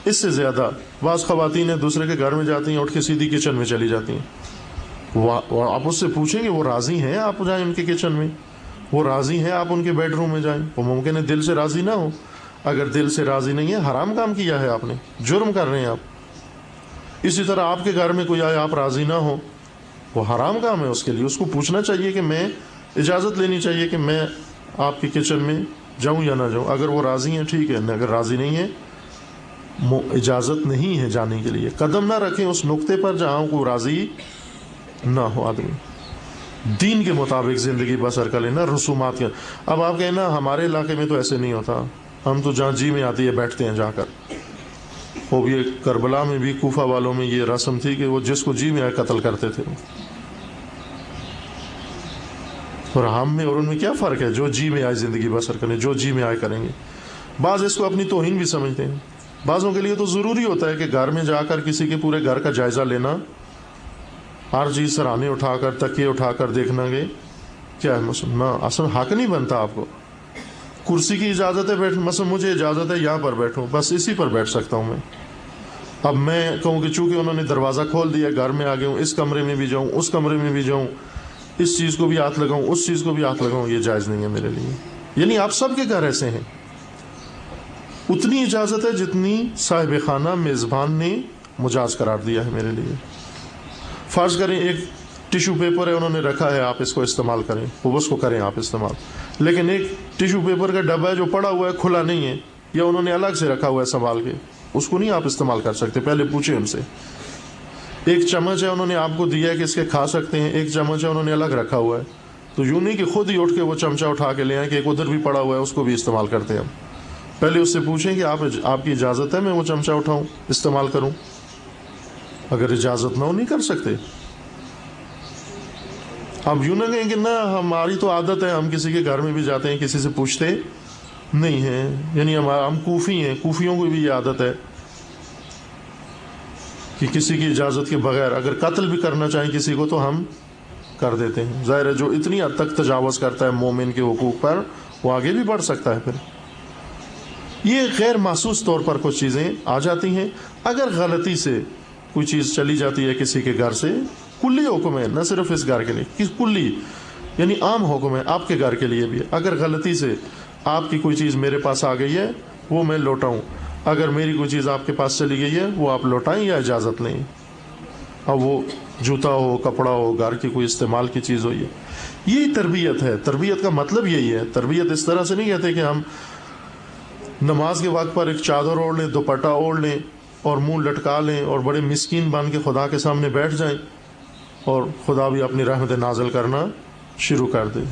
اس سے زیادہ بعض خواتین دوسرے کے گھر میں جاتی ہیں، اٹھ کے سیدھی کچن میں چلی جاتی ہیں. آپ اس سے پوچھیں کہ وہ راضی ہیں آپ جائیں ان کے کچن میں، وہ راضی ہیں آپ ان کے بیڈ روم میں جائیں؟ وہ ممکن ہے دل سے راضی نہ ہو. اگر دل سے راضی نہیں ہے، حرام کام کیا ہے آپ نے، جرم کر رہے ہیں آپ. اسی طرح آپ کے گھر میں کوئی آئے آپ راضی نہ ہو، وہ حرام کام ہے اس کے لیے. اس کو پوچھنا چاہیے کہ میں اجازت لینی چاہیے کہ میں آپ کے کچن میں جاؤں یا نہ جاؤں. اگر وہ راضی ہیں ٹھیک ہے، اگر راضی نہیں ہے اجازت نہیں ہے جانے کے لیے. قدم نہ رکھیں اس نقطے پر جہاں کو راضی نہ ہو آدمی. دین کے مطابق زندگی بسر کر لینا، رسومات کے. اب آپ کہنا ہمارے علاقے میں تو ایسے نہیں ہوتا، ہم تو جہاں جی میں آتی ہے بیٹھتے ہیں جا کر. وہ یہ کربلا میں بھی کوفہ والوں میں یہ رسم تھی کہ وہ جس کو جی میں آئے قتل کرتے تھے. اور ہم میں اور ان میں کیا فرق ہے؟ جو جی میں آئے زندگی بسر کریں، جو جی میں آئے کریں گے. بعض اس کو اپنی توہین بھی سمجھتے ہیں. بعضوں کے لیے تو ضروری ہوتا ہے کہ گھر میں جا کر کسی کے پورے گھر کا جائزہ لینا، ہر چیز سرانے اٹھا کر تکیے اٹھا کر دیکھنا گے کیا ہے مسلم. نہ، اصل حق نہیں بنتا آپ کو. کرسی کی اجازت ہے بیٹھ، مثلا مجھے اجازت ہے یہاں پر بیٹھوں، بس اسی پر بیٹھ سکتا ہوں میں. اب میں کہوں کہ چونکہ انہوں نے دروازہ کھول دیا، گھر میں آ گیا ہوں، اس کمرے میں بھی جاؤں، اس کمرے میں بھی جاؤں، اس چیز کو بھی ہاتھ لگاؤں، اس چیز کو بھی ہاتھ لگاؤں، یہ جائز نہیں ہے میرے لیے. یعنی آپ سب کے گھر ایسے ہیں. اتنی اجازت ہے جتنی صاحب خانہ میزبان نے مجاز قرار دیا ہے میرے لیے. فرض کریں ایک ٹیشو پیپر ہے انہوں نے رکھا ہے، آپ اس کو استعمال کریں، وہ اس کو کریں آپ استعمال. لیکن ایک ٹیشو پیپر کا ڈبہ ہے جو پڑا ہوا ہے کھلا نہیں ہے، یا انہوں نے الگ سے رکھا ہوا ہے سنبھال کے، اس کو نہیں آپ استعمال کر سکتے. پہلے پوچھیں ان سے. ایک چمچ ہے انہوں نے آپ کو دیا ہے کہ اس کے کھا سکتے ہیں، ایک چمچ ہے انہوں نے الگ رکھا ہوا ہے، تو یوں نہیں کہ خود ہی اٹھ کے وہ چمچہ اٹھا کے لے آئیں کہ ایک ادھر بھی پڑا ہوا ہے اس کو بھی استعمال کرتے ہیں ہم. پہلے اس سے پوچھیں کہ آپ کی اجازت ہے میں وہ چمچہ اٹھاؤں استعمال کروں؟ اگر اجازت نہ ہو نہیں کر سکتے. اب یوں نہ کہیں کہ نہ ہماری تو عادت ہے، ہم کسی کے گھر میں بھی جاتے ہیں کسی سے پوچھتے نہیں ہیں، یعنی ہم کوفی ہیں، کوفیوں کو بھی یہ عادت ہے کہ کسی کی اجازت کے بغیر اگر قتل بھی کرنا چاہیں کسی کو تو ہم کر دیتے ہیں. ظاہر ہے جو اتنی حد تک تجاوز کرتا ہے مومن کے حقوق پر وہ آگے بھی بڑھ سکتا ہے. پھر یہ غیر محسوس طور پر کچھ چیزیں آ جاتی ہیں. اگر غلطی سے کوئی چیز چلی جاتی ہے کسی کے گھر سے، کلی حکم ہے، نہ صرف اس گھر کے لیے، کلی یعنی عام حکم ہے آپ کے گھر کے لیے بھی. اگر غلطی سے آپ کی کوئی چیز میرے پاس آ گئی ہے وہ میں لوٹاؤں، اگر میری کوئی چیز آپ کے پاس چلی گئی ہے وہ آپ لوٹائیں یا اجازت لیں. اب وہ جوتا ہو، کپڑا ہو، گھر کی کوئی استعمال کی چیز ہو، یہی تربیت ہے. تربیت کا مطلب یہی ہے. تربیت اس طرح سے نہیں کہتے کہ ہم نماز کے وقت پر ایک چادر اوڑھ لیں، دوپٹہ اوڑھ لیں اور منہ لٹکا لیں اور بڑے مسکین بن کے خدا کے سامنے بیٹھ جائیں اور خدا بھی اپنی رحمت نازل کرنا شروع کر دے.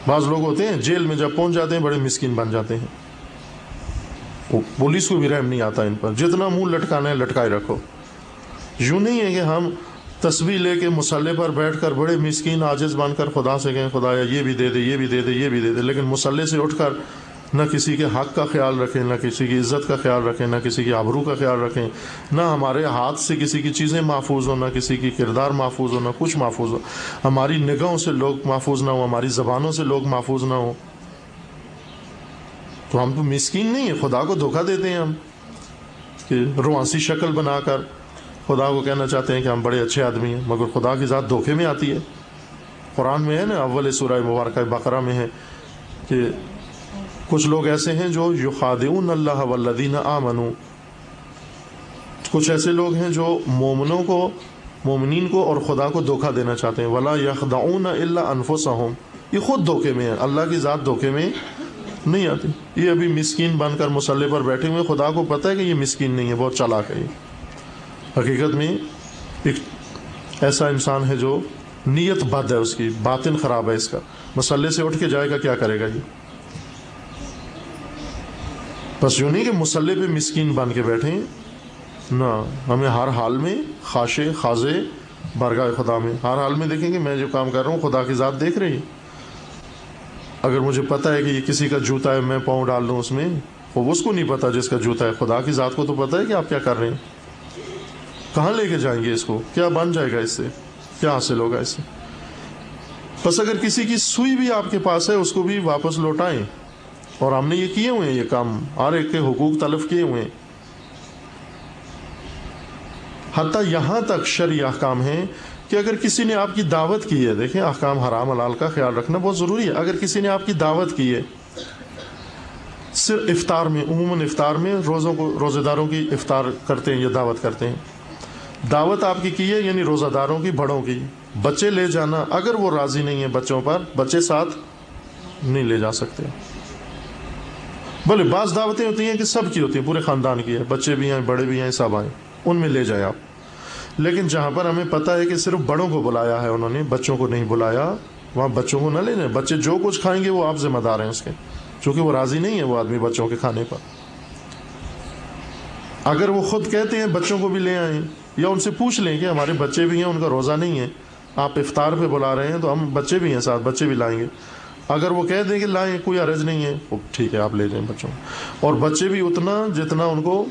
بعض لوگ ہوتے ہیں جیل میں جب پہنچ جاتے ہیں بڑے مسکین بن جاتے ہیں، پولیس کو بھی رحم نہیں آتا ان پر، جتنا منہ لٹکانا ہے لٹکائے رکھو. یوں نہیں ہے کہ ہم تسبیح لے کے مصلی پر بیٹھ کر بڑے مسکین عاجز بن کر خدا سے کہیں خدایا یہ بھی دے دے، یہ بھی دے دے، یہ بھی دے دے، لیکن مصلی سے اٹھ کر نہ کسی کے حق کا خیال رکھیں، نہ کسی کی عزت کا خیال رکھیں، نہ کسی کی آبرو کا خیال رکھیں، نہ ہمارے ہاتھ سے کسی کی چیزیں محفوظ ہوں، نہ کسی کی کردار محفوظ ہو، نہ کچھ محفوظ ہو، ہماری نگاہوں سے لوگ محفوظ نہ ہوں، ہماری زبانوں سے لوگ محفوظ نہ ہوں. تو ہم تو مسکین نہیں ہیں، خدا کو دھوکہ دیتے ہیں ہم کہ روانسی شکل بنا کر خدا کو کہنا چاہتے ہیں کہ ہم بڑے اچھے آدمی ہیں، مگر خدا کی ذات دھوکے میں آتی ہے. قرآن میں ہے نا، اول سورہ مبارکہ بقرہ میں ہے کہ کچھ لوگ ایسے ہیں جو یخادعون اللہ والذین آمنوا، کچھ ایسے لوگ ہیں جو مومنین کو اور خدا کو دھوکہ دینا چاہتے ہیں. ولا یخدعون الا انفسہم، یہ خود دھوکے میں ہے، اللہ کی ذات دھوکے میں نہیں آتی. یہ ابھی مسکین بن کر مصلی پر بیٹھے ہوئے، خدا کو پتہ ہے کہ یہ مسکین نہیں ہے، بہت چالاک ہے. یہ حقیقت میں ایک ایسا انسان ہے جو نیت بد ہے، اس کی باطن خراب ہے. اس کا مصلی سے اٹھ کے جائے گا کیا کرے گا یہ؟ بس یوں نہیں کہ مصلی پہ مسکین بن کے بیٹھیں، نہ، ہمیں ہر حال میں خاشع خاضع بارگاہ خدا میں ہر حال میں دیکھیں کہ میں جو کام کر رہا ہوں خدا کی ذات دیکھ رہی ہے. اگر مجھے پتہ ہے کہ یہ کسی کا جوتا ہے میں پاؤں ڈال دوں اس میں، وہ اس کو نہیں پتہ جس کا جوتا ہے، خدا کی ذات کو تو پتہ ہے کہ آپ کیا کر رہے ہیں. کہاں لے کے جائیں گے اس کو؟ کیا بن جائے گا اس سے؟ کیا حاصل ہوگا اس سے؟ بس اگر کسی کی سوئی بھی آپ کے پاس ہے اس کو بھی واپس لوٹائیں. اور ہم نے یہ کیے ہوئے ہیں، یہ کام ہر ایک کے حقوق تلف کیے ہوئے ہیں. حتیٰ یہاں تک شرعی احکام ہیں کہ اگر کسی نے آپ کی دعوت کی ہے، دیکھیں احکام حرام حلال کا خیال رکھنا بہت ضروری ہے. اگر کسی نے آپ کی دعوت کی ہے صرف افطار میں، عموماً افطار میں روزہ داروں کی افطار کرتے ہیں یا دعوت کرتے ہیں، دعوت آپ کی ہے یعنی روزہ داروں کی، بڑوں کی، بچے لے جانا، اگر وہ راضی نہیں ہیں بچوں پر، بچے ساتھ نہیں لے جا سکتے. بولے بعض دعوتیں ہوتی ہیں کہ سب کی ہوتی ہیں، پورے خاندان کی ہے، بچے بھی ہیں بڑے بھی ہیں سب آئیں، ان میں لے جائیں آپ. لیکن جہاں پر ہمیں پتہ ہے کہ صرف بڑوں کو بلایا ہے انہوں نے، بچوں کو نہیں بلایا، وہاں بچوں کو نہ لے جائیں. بچے جو کچھ کھائیں گے وہ آپ ذمہ دار ہیں اس کے، چونکہ وہ راضی نہیں ہے وہ آدمی بچوں کے کھانے پر. اگر وہ خود کہتے ہیں بچوں کو بھی لے آئیں، یا ان سے پوچھ لیں کہ ہمارے بچے بھی ہیں، ان کا روزہ نہیں ہے، آپ افطار پہ بلا رہے ہیں تو ہم بچے بھی ہیں ساتھ، بچے بھی لائیں گے. اگر وہ کہہ دیں کہ لائیں کوئی حرج نہیں ہے، ٹھیک ہے آپ لے جائیں بچوں، اور بچے بھی اتنا جتنا ان کو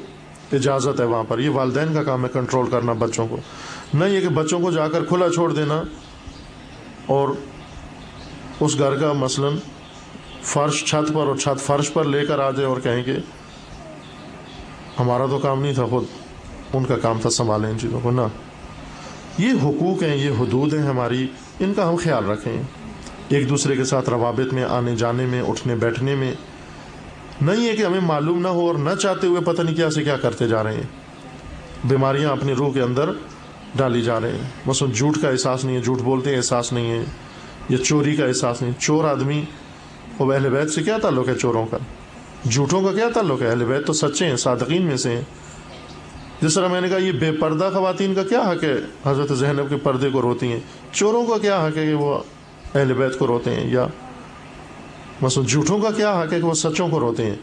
اجازت ہے وہاں پر. یہ والدین کا کام ہے کنٹرول کرنا بچوں کو، نہ یہ کہ بچوں کو جا کر کھلا چھوڑ دینا اور اس گھر کا مثلاً فرش چھت پر اور چھت فرش پر لے کر آ جائے اور کہیں کہ ہمارا تو کام نہیں تھا، خود ان کا کام تھا سنبھالیں ان چیزوں کو. نہ، یہ حقوق ہیں، یہ حدود ہیں ہماری، ان کا ہم خیال رکھیں. ایک دوسرے کے ساتھ روابط میں، آنے جانے میں، اٹھنے بیٹھنے میں. نہیں ہے کہ ہمیں معلوم نہ ہو اور نہ چاہتے ہوئے پتہ نہیں کیا سے کیا کرتے جا رہے ہیں، بیماریاں اپنی روح کے اندر ڈالی جا رہے ہیں. مثلا جھوٹ کا احساس نہیں ہے، جھوٹ بولتے ہیں احساس نہیں ہے، یا چوری کا احساس نہیں. چور آدمی وہ اہل بیت سے کیا تعلق ہے؟ چوروں کا، جھوٹوں کا کیا تعلق ہے؟ اہل بیت تو سچے ہیں، صادقین میں سے ہیں. جس طرح میں نے کہا یہ بے پردہ خواتین کا کیا حق ہے حضرت زینب کے پردے کو روتی ہیں، چوروں کا کیا حق ہے کہ وہ اہل بیت کو روتے ہیں؟ یا مثلا جھوٹوں کا کیا حق ہے کہ وہ سچوں کو روتے ہیں؟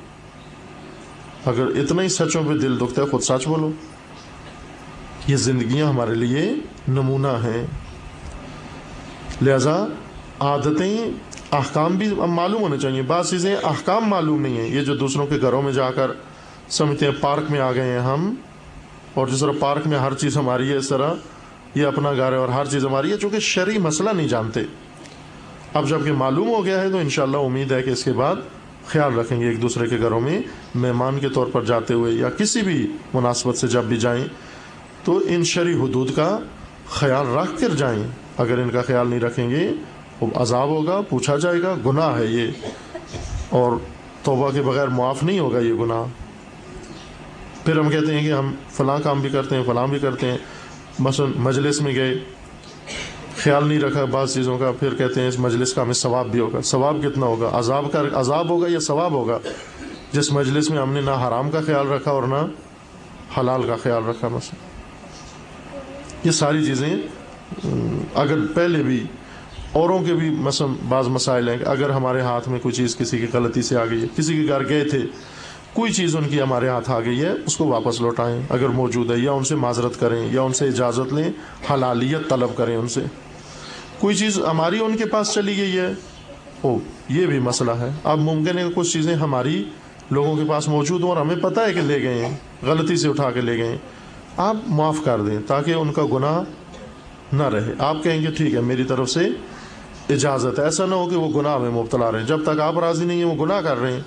اگر اتنا ہی سچوں پہ دل دکھتا ہے خود سچ بولو. یہ زندگیاں ہمارے لیے نمونہ ہیں. لہذا عادتیں احکام بھی معلوم ہونے چاہیے. بعض چیزیں احکام معلوم نہیں ہیں. یہ جو دوسروں کے گھروں میں جا کر سمجھتے ہیں پارک میں آ گئے ہیں ہم، اور جس طرح پارک میں ہر چیز ہماری ہے اس طرح یہ اپنا گھر ہے اور ہر چیز ہماری ہے، چونکہ شرعی مسئلہ نہیں جانتے. اب جب کہ معلوم ہو گیا ہے تو انشاءاللہ امید ہے کہ اس کے بعد خیال رکھیں گے. ایک دوسرے کے گھروں میں مہمان کے طور پر جاتے ہوئے یا کسی بھی مناسبت سے جب بھی جائیں تو ان شرعی حدود کا خیال رکھ کر جائیں. اگر ان کا خیال نہیں رکھیں گے تو عذاب ہوگا، پوچھا جائے گا. گناہ ہے یہ، اور توبہ کے بغیر معاف نہیں ہوگا یہ گناہ. پھر ہم کہتے ہیں کہ ہم فلاں کام بھی کرتے ہیں، فلاں بھی کرتے ہیں. مثلا مجلس میں گئے، خیال نہیں رکھا بعض چیزوں کا، پھر کہتے ہیں اس مجلس کا ہمیں ثواب بھی ہوگا. ثواب کتنا ہوگا؟ عذاب ہوگا یا ثواب ہوگا؟ جس مجلس میں ہم نے نہ حرام کا خیال رکھا اور نہ حلال کا خیال رکھا. مثلا یہ ساری چیزیں اگر پہلے بھی اوروں کے بھی مثلا بعض مسائل ہیں کہ اگر ہمارے ہاتھ میں کوئی چیز کسی کی غلطی سے آ گئی ہے، کسی کے گھر گئے تھے، کوئی چیز ان کی ہمارے ہاتھ آ گئی ہے، اس کو واپس لوٹائیں اگر موجود ہے، یا ان سے معذرت کریں یا ان سے اجازت لیں، حلالیت طلب کریں ان سے. کوئی چیز ہماری ان کے پاس چلی گئی ہے، یہ بھی مسئلہ ہے. اب ممکن ہے کہ کچھ چیزیں ہماری لوگوں کے پاس موجود ہوں اور ہمیں پتہ ہے کہ لے گئے ہیں، غلطی سے اٹھا کے لے گئے ہیں. آپ معاف کر دیں تاکہ ان کا گناہ نہ رہے. آپ کہیں گے ٹھیک ہے میری طرف سے اجازت ہے. ایسا نہ ہو کہ وہ گناہ میں مبتلا رہے. جب تک آپ راضی نہیں ہیں وہ گناہ کر رہے ہیں.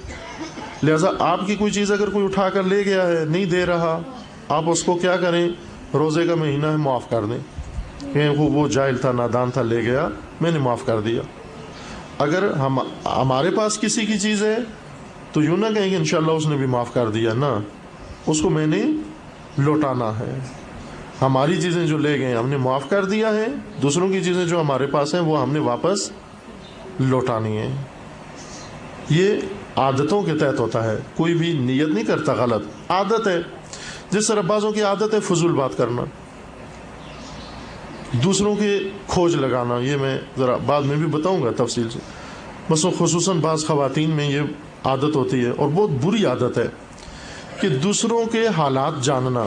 لہٰذا آپ کی کوئی چیز اگر کوئی اٹھا کر لے گیا ہے، نہیں دے رہا، آپ اس کو کیا کریں؟ روزے کا مہینہ ہے، معاف کر دیں کہ وہ جاہل تھا، نادان تھا، لے گیا، میں نے معاف کر دیا. اگر ہمارے پاس کسی کی چیز ہے تو یوں نہ کہیں کہ انشاءاللہ اس نے بھی معاف کر دیا. نہ، اس کو میں نے لوٹانا ہے. ہماری چیزیں جو لے گئے ہم نے معاف کر دیا ہے، دوسروں کی چیزیں جو ہمارے پاس ہیں وہ ہم نے واپس لوٹانی ہے. یہ عادتوں کے تحت ہوتا ہے. کوئی بھی نیت نہیں کرتا غلط، عادت ہے. جس طرح بعضوں کی عادت ہے فضول بات کرنا، دوسروں کے کھوج لگانا. یہ میں ذرا بعد میں بھی بتاؤں گا تفصیل سے. مثلا خصوصاً بعض خواتین میں یہ عادت ہوتی ہے اور بہت بری عادت ہے کہ دوسروں کے حالات جاننا.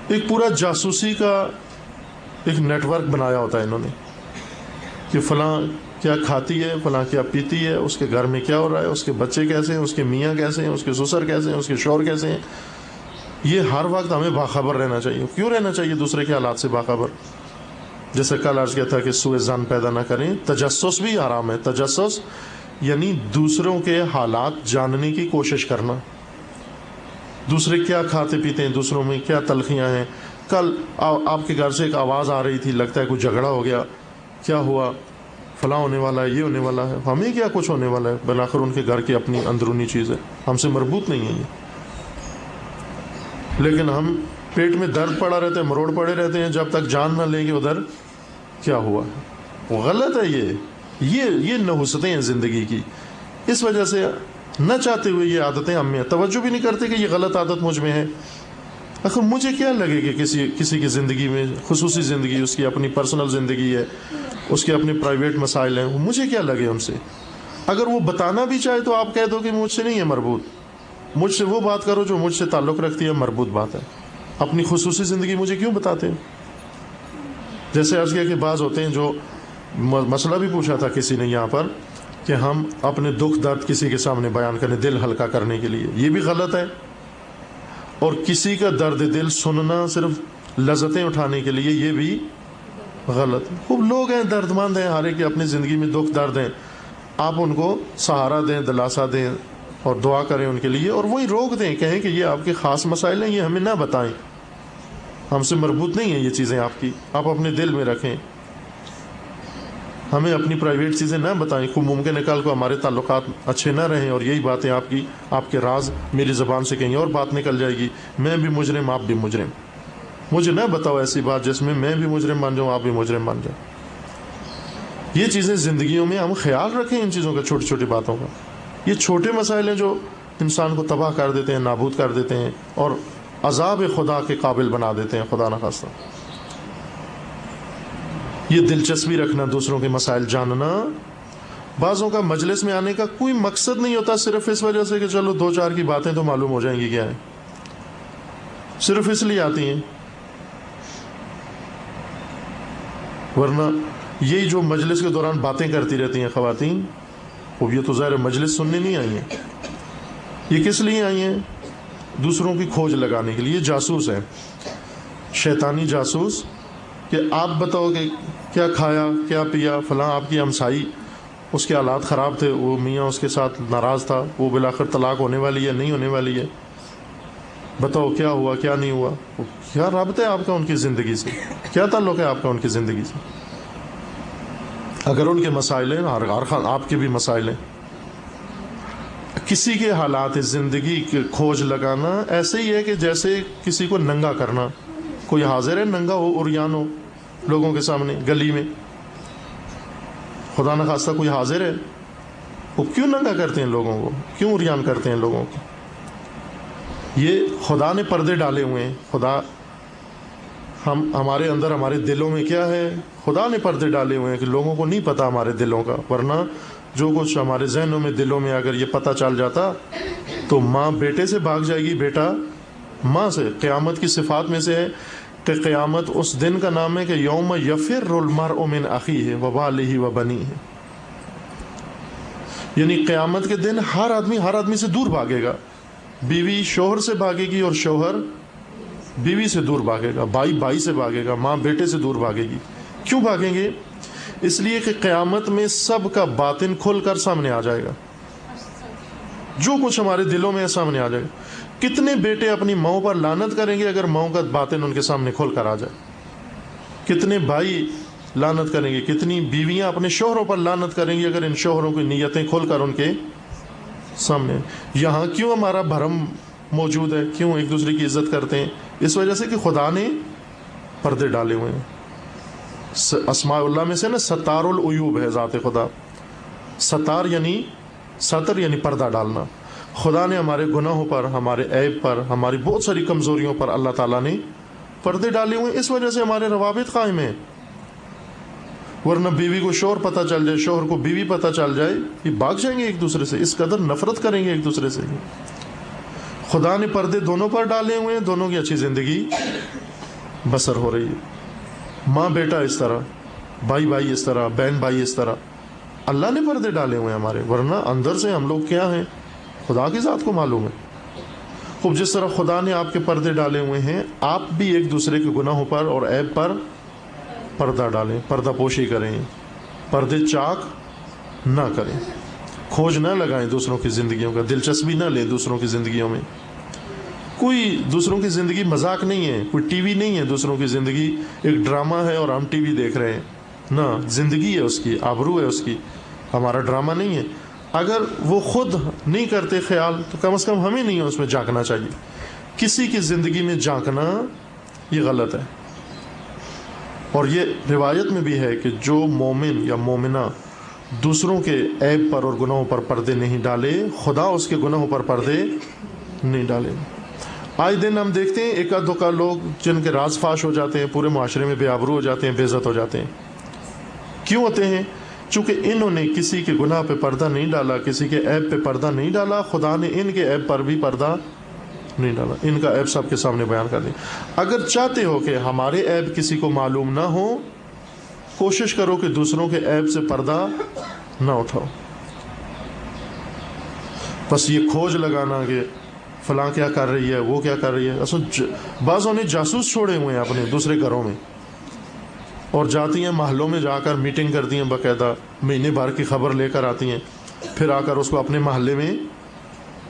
ایک پورا جاسوسی کا ایک نیٹ ورک بنایا ہوتا ہے انہوں نے کہ فلاں کیا کھاتی ہے، فلاں کیا پیتی ہے، اس کے گھر میں کیا ہو رہا ہے، اس کے بچے کیسے ہیں، اس کے میاں کیسے ہیں، اس کے سسر کیسے ہیں، اس کے شوہر کیسے ہیں. یہ ہر وقت ہمیں باخبر رہنا چاہیے. کیوں رہنا چاہیے دوسرے کے حالات سے باخبر؟ جیسے کل عرض کیا تھا کہ سوء ظن پیدا نہ کریں. تجسس بھی حرام ہے. تجسس یعنی دوسروں کے حالات جاننے کی کوشش کرنا. دوسرے کیا کھاتے پیتے ہیں، دوسروں میں کیا تلخیاں ہیں. کل آپ کے گھر سے ایک آواز آ رہی تھی، لگتا ہے کوئی جھگڑا ہو گیا، کیا ہوا؟ فلاں ہونے والا ہے، یہ ہونے والا ہے. ہمیں کیا کچھ ہونے والا ہے؟ بلاخر ان کے گھر کی اپنی اندرونی چیز ہے، ہم سے مربوط نہیں ہے یہ. لیکن ہم پیٹ میں درد پڑا رہتے ہیں، مروڑ پڑے رہتے ہیں جب تک جان نہ لیں گے ادھر کیا ہوا. وہ غلط ہے. یہ نحوستیں ہیں زندگی کی. اس وجہ سے نہ چاہتے ہوئے یہ عادتیں ہم میں، توجہ بھی نہیں کرتے کہ یہ غلط عادت مجھ میں ہے. آخر مجھے کیا لگے کہ کسی کی زندگی میں، خصوصی زندگی، اس کی اپنی پرسنل زندگی ہے، اس کے اپنے پرائیویٹ مسائل ہیں، مجھے کیا لگے ان سے. اگر وہ بتانا بھی چاہے تو آپ کہہ دو کہ مجھ سے نہیں ہے مربوط. مجھ سے وہ بات کرو جو مجھ سے تعلق رکھتی ہے، مربوط بات ہے. اپنی خصوصی زندگی مجھے کیوں بتاتے ہیں؟ جیسے عرض کیا کہ بعض ہوتے ہیں جو مسئلہ بھی پوچھا تھا کسی نے یہاں پر کہ ہم اپنے دکھ درد کسی کے سامنے بیان کریں دل ہلکا کرنے کے لیے. یہ بھی غلط ہے. اور کسی کا درد دل سننا صرف لذتیں اٹھانے کے لیے، یہ بھی غلط. خوب لوگ ہیں، درد مند ہیں، ہر ایک کی اپنی زندگی میں دکھ درد ہیں. آپ ان کو سہارا دیں، دلاسا دیں اور دعا کریں ان کے لیے، اور وہی روک دیں، کہیں کہ یہ آپ کے خاص مسائل ہیں، یہ ہمیں نہ بتائیں، ہم سے مربوط نہیں ہیں یہ چیزیں آپ کی، آپ اپنے دل میں رکھیں، ہمیں اپنی پرائیویٹ چیزیں نہ بتائیں. خوب ممکن ہے کل کو ہمارے تعلقات اچھے نہ رہیں اور یہی باتیں آپ کے راز میری زبان سے کہیں اور بات نکل جائے گی. میں بھی مجرم، آپ بھی مجرم. مجھے نہ بتاؤ ایسی بات جس میں بھی مجرم بن جاؤں، آپ بھی مجرم بن جائیں. یہ چیزیں زندگیوں میں ہم خیال رکھیں ان چیزوں کا، چھوٹی چھوٹی باتوں کا. یہ چھوٹے مسائل ہیں جو انسان کو تباہ کر دیتے ہیں، نابود کر دیتے ہیں اور عذاب خدا کے قابل بنا دیتے ہیں، خدا نخواستہ. یہ دلچسپی رکھنا، دوسروں کے مسائل جاننا بعضوں کا مجلس میں آنے کا کوئی مقصد نہیں ہوتا، صرف اس وجہ سے کہ چلو دو چار کی باتیں تو معلوم ہو جائیں گی کیا ہے، صرف اس لیے آتی ہیں. ورنہ یہی جو مجلس کے دوران باتیں کرتی رہتی ہیں خواتین، وہ یہ تو ظاہر مجلس سننے نہیں آئی ہیں، یہ کس لیے آئی ہیں؟ دوسروں کی کھوج لگانے کے لیے. یہ جاسوس ہیں، شیطانی جاسوس، کہ آپ بتاؤ کہ کیا کھایا کیا پیا فلاں، آپ کی ہمسائی اس کے حالات خراب تھے، وہ میاں اس کے ساتھ ناراض تھا، وہ بالآخر طلاق ہونے والی ہے نہیں ہونے والی ہے، بتاؤ کیا ہوا کیا نہیں ہوا. کیا رابطہ ہے آپ کا ان کی زندگی سے؟ کیا تعلق ہے آپ کا ان کی زندگی سے؟ اگر ان کے مسائل ہیں، آپ کے بھی مسائل ہیں. کسی کے حالات زندگی کی کھوج لگانا ایسے ہی ہے کہ جیسے کسی کو ننگا کرنا. کوئی حاضر ہے ننگا ہو عریان ہو لوگوں کے سامنے گلی میں، خدا نہ خواستہ کوئی حاضر ہے، وہ کیوں ننگا کرتے ہیں لوگوں کو، کیوں عریان کرتے ہیں لوگوں کو؟ یہ خدا نے پردے ڈالے ہوئے ہیں. خدا ہمارے اندر ہمارے دلوں میں کیا ہے، خدا نے پردے ڈالے ہوئے ہیں کہ لوگوں کو نہیں پتا ہمارے دلوں کا. ورنہ جو کچھ ہمارے ذہنوں میں دلوں میں اگر یہ پتہ چل جاتا تو ماں بیٹے سے بھاگ جائے گی، بیٹا ماں سے. قیامت کی صفات میں سے ہے کہ قیامت اس دن کا نام ہے کہ یوم یفر المرء من اخیہ ووالدہ وبنیہ، یعنی قیامت کے دن ہر آدمی سے دور بھاگے گا. بیوی شوہر سے بھاگے گی اور شوہر بیوی سے دور بھاگے گا، بھائی سے بھاگے گا، ماں بیٹے سے دور بھاگے گی. کیوں بھاگیں گے؟ اس لیے کہ قیامت میں سب کا باطن کھل کر سامنے آ جائے گا، جو کچھ ہمارے دلوں میں ہے سامنے آ جائے گا. کتنے بیٹے اپنی ماؤں پر لعنت کریں گے اگر ماؤں کا باطن ان کے سامنے کھل کر آ جائے؟ کتنے بھائی لعنت کریں گے، کتنی بیویاں اپنے شوہروں پر لعنت کریں گی اگر ان شوہروں کی نیتیں کھل کر ان کے سامنے. یہاں کیوں ہمارا بھرم موجود ہے، کیوں ایک دوسرے کی عزت کرتے ہیں؟ اس وجہ سے کہ خدا نے پردے ڈالے ہوئے ہیں. اسماء اللہ میں سے نا ستار العیوب ہے ذات خدا. ستار یعنی ستر یعنی پردہ ڈالنا. خدا نے ہمارے گناہوں پر، ہمارے عیب پر، ہماری بہت ساری کمزوریوں پر اللہ تعالیٰ نے پردے ڈالے ہوئے ہیں. اس وجہ سے ہمارے روابط قائم ہیں. ورنہ بیوی کو شوہر پتہ چل جائے، شوہر کو بیوی پتہ چل جائے، یہ بھاگ جائیں گے ایک دوسرے سے، اس قدر نفرت کریں گے ایک دوسرے سے. خدا نے پردے دونوں پر ڈالے ہوئے ہیں، دونوں کی اچھی زندگی بسر ہو رہی ہے. ماں بیٹا اس طرح، بھائی اس طرح، بہن بھائی اس طرح. اللہ نے پردے ڈالے ہوئے ہیں ہمارے، ورنہ اندر سے ہم لوگ کیا ہیں خدا کی ذات کو معلوم ہے. خوب جس طرح خدا نے آپ کے پردے ڈالے ہوئے ہیں، آپ بھی ایک دوسرے کے گناہوں پر اور عیب پر پردہ ڈالیں، پردہ پوشی کریں، پردے چاک نہ کریں، کھوج نہ لگائیں دوسروں کی زندگیوں کا، دلچسپی نہ لیں دوسروں کی زندگیوں میں. کوئی دوسروں کی زندگی مذاق نہیں ہے، کوئی ٹی وی نہیں ہے دوسروں کی زندگی ایک ڈرامہ ہے اور ہم ٹی وی دیکھ رہے ہیں. نہ، زندگی ہے اس کی، آبرو ہے اس کی، ہمارا ڈرامہ نہیں ہے. اگر وہ خود نہیں کرتے خیال تو کم از کم ہمیں نہیں ہے اس میں جھانکنا چاہیے. کسی کی زندگی میں جھانکنا یہ غلط ہے. اور یہ روایت میں بھی ہے کہ جو مومن یا مومنہ دوسروں کے عیب پر اور گناہوں پر پردے نہیں ڈالے، خدا اس کے گناہوں پر پردے نہیں ڈالے. آئے دن ہم دیکھتے ہیں ایک دو کا لوگ جن کے راز فاش ہو جاتے ہیں، پورے معاشرے میں بے آبرو ہو جاتے ہیں، بے عزت ہو جاتے ہیں. کیوں ہوتے ہیں؟ چونکہ انہوں نے کسی کے گناہ پہ پردہ نہیں ڈالا، کسی کے عیب پہ پردہ نہیں ڈالا. خدا نے ان کے عیب پر بھی پردہ نہیں ڈالا، ان کا عیب سب کے سامنے بیان کر دیا. اگر چاہتے ہو کہ ہمارے عیب کسی کو معلوم نہ ہو، کوشش کرو کہ دوسروں کے عیب سے پردہ نہ اٹھاؤ. بس یہ کھوج لگانا کہ فلاں کیا کر رہی ہے، وہ کیا کر رہی ہے. اصل بعضوں نے جاسوس چھوڑے ہوئے ہیں اپنے دوسرے گھروں میں، اور جاتی ہیں محلوں میں جا کر میٹنگ کرتی ہیں، باقاعدہ مہینے بھر کی خبر لے کر آتی ہیں، پھر آ کر اس کو اپنے محلے میں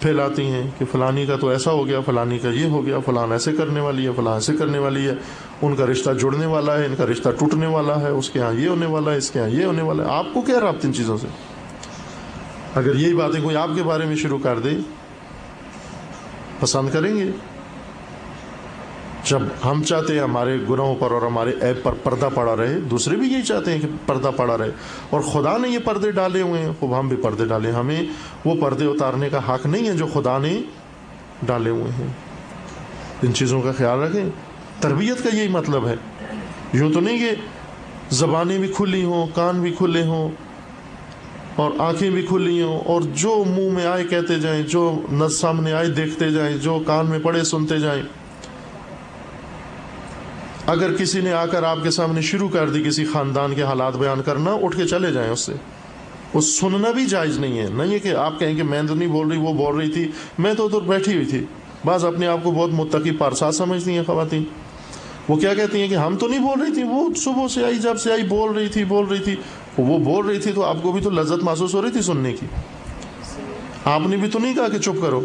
پھیلاتی ہیں کہ فلانی کا تو ایسا ہو گیا، فلانی کا یہ ہو گیا، فلان ایسے کرنے والی ہے، فلان ایسے کرنے والی ہے، ان کا رشتہ جڑنے والا ہے، ان کا رشتہ ٹوٹنے والا ہے، اس کے ہاں یہ ہونے والا ہے، اس کے ہاں یہ ہونے والا ہے. آپ کو کیا رابطہ ان چیزوں سے؟ اگر یہی باتیں کوئی آپ کے بارے میں شروع کر دے، پسند کریں گے؟ جب ہم چاہتے ہیں ہمارے گناہوں پر اور ہمارے عیب پر پردہ پڑا رہے، دوسرے بھی یہی چاہتے ہیں کہ پردہ پڑا رہے. اور خدا نے یہ پردے ڈالے ہوئے ہیں، خوب ہم بھی پردے ڈالیں. ہمیں وہ پردے اتارنے کا حق نہیں ہے جو خدا نے ڈالے ہوئے ہیں. ان چیزوں کا خیال رکھیں. تربیت کا یہی مطلب ہے. یوں تو نہیں کہ زبانیں بھی کھلی ہوں، کان بھی کھلے ہوں، اور آنکھیں بھی کھلی ہوں اور جو منہ میں آئے کہتے جائیں, جو نظر سامنے آئے دیکھتے جائیں, جو کان میں پڑے سنتے جائیں. اگر کسی نے آ کر آپ کے سامنے شروع کر دی کسی خاندان کے حالات بیان کرنا, اٹھ کے چلے جائیں اس سے. وہ سننا بھی جائز نہیں ہے. نہیں ہے کہ آپ کہیں کہ میں تو نہیں بول رہی, وہ بول رہی تھی, میں تو ادھر بیٹھی ہوئی تھی. بعض اپنے آپ کو بہت متقی پارسا سمجھتی ہیں خواتین. وہ کیا کہتی ہیں کہ ہم تو نہیں بول رہی تھی, وہ صبح سے آئی, جب سے آئی بول رہی تھی. وہ بول رہی تھی تو آپ کو بھی تو لذت محسوس ہو رہی تھی سننے کی. آپ نے بھی تو نہیں کہا کہ چپ کرو.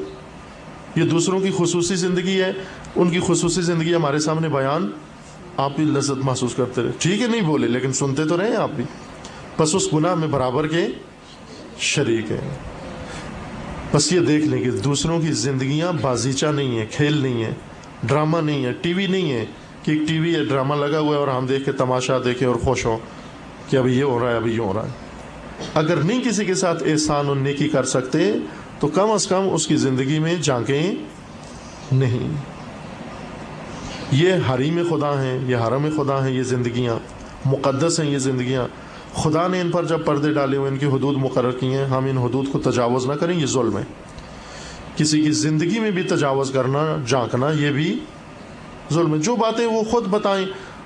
یہ دوسروں کی خصوصی زندگی ہے, ان کی خصوصی زندگی ہمارے سامنے بیان, آپ بھی لذت محسوس کرتے رہے. ٹھیک ہے نہیں بولے لیکن سنتے تو رہے آپ بھی. بس اس گناہ میں برابر کے شریک ہیں. بس یہ دیکھ لیں کہ دوسروں کی زندگیاں بازیچہ نہیں ہیں, کھیل نہیں ہے, ڈرامہ نہیں ہے, ٹی وی نہیں ہے کہ ایک ٹی وی ہے, ڈرامہ لگا ہوا ہے اور ہم دیکھ کے تماشا دیکھیں اور خوش ہوں کہ ابھی یہ ہو رہا ہے, ابھی یہ ہو رہا ہے. اگر نہیں کسی کے ساتھ احسان اور نیکی کر سکتے تو کم از کم اس کی زندگی میں جھانکیں نہیں. یہ حریم خدا ہیں, یہ حرم خدا ہیں, یہ زندگیاں مقدس ہیں. یہ زندگیاں خدا نے ان پر جب پردے ڈالے ہوئے, ان کی حدود مقرر کی ہیں, ہم ان حدود کو تجاوز نہ کریں. یہ ظلم ہے. کسی کی زندگی میں بھی تجاوز کرنا, جھانکنا, یہ بھی ظلم ہے. جو باتیں وہ خود بتائیں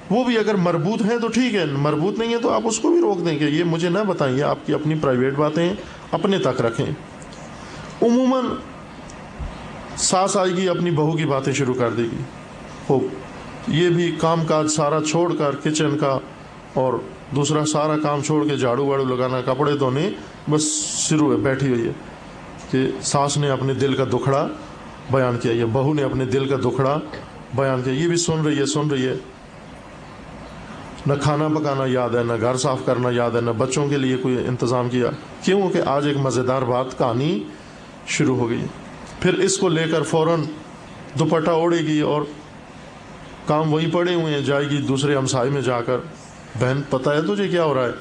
وہ بھی اگر مربوط ہیں تو ٹھیک ہے, مربوط نہیں ہے تو آپ اس کو بھی روک دیں کہ یہ مجھے نہ بتائیں, یہ آپ کی اپنی پرائیویٹ باتیں اپنے تک رکھیں. عموماً ساس آئے گی اپنی بہو کی باتیں شروع کر دے گی. خوب یہ بھی کام کاج سارا چھوڑ کر کچن کا اور دوسرا سارا کام چھوڑ کے جھاڑو واڑو لگانا, کپڑے دھونے, بس شروع ہے, بیٹھی ہوئی ہے کہ ساس نے اپنے دل کا دکھڑا بیان کیا, یا بہو نے اپنے دل کا دکھڑا بیان کیا. یہ بھی سن رہی ہے. نہ کھانا پکانا یاد ہے, نہ گھر صاف کرنا یاد ہے, نہ بچوں کے لیے کوئی انتظام کیا. کیوں کہ آج ایک مزیدار بات کہانی شروع ہو گئی. پھر اس کو لے کر فوراً دوپٹہ اوڑھے گی اور کام وہی پڑے ہوئے ہیں, جائے گی دوسرے ہمسائے میں جا کر, بہن پتہ ہے تجھے کیا ہو رہا ہے,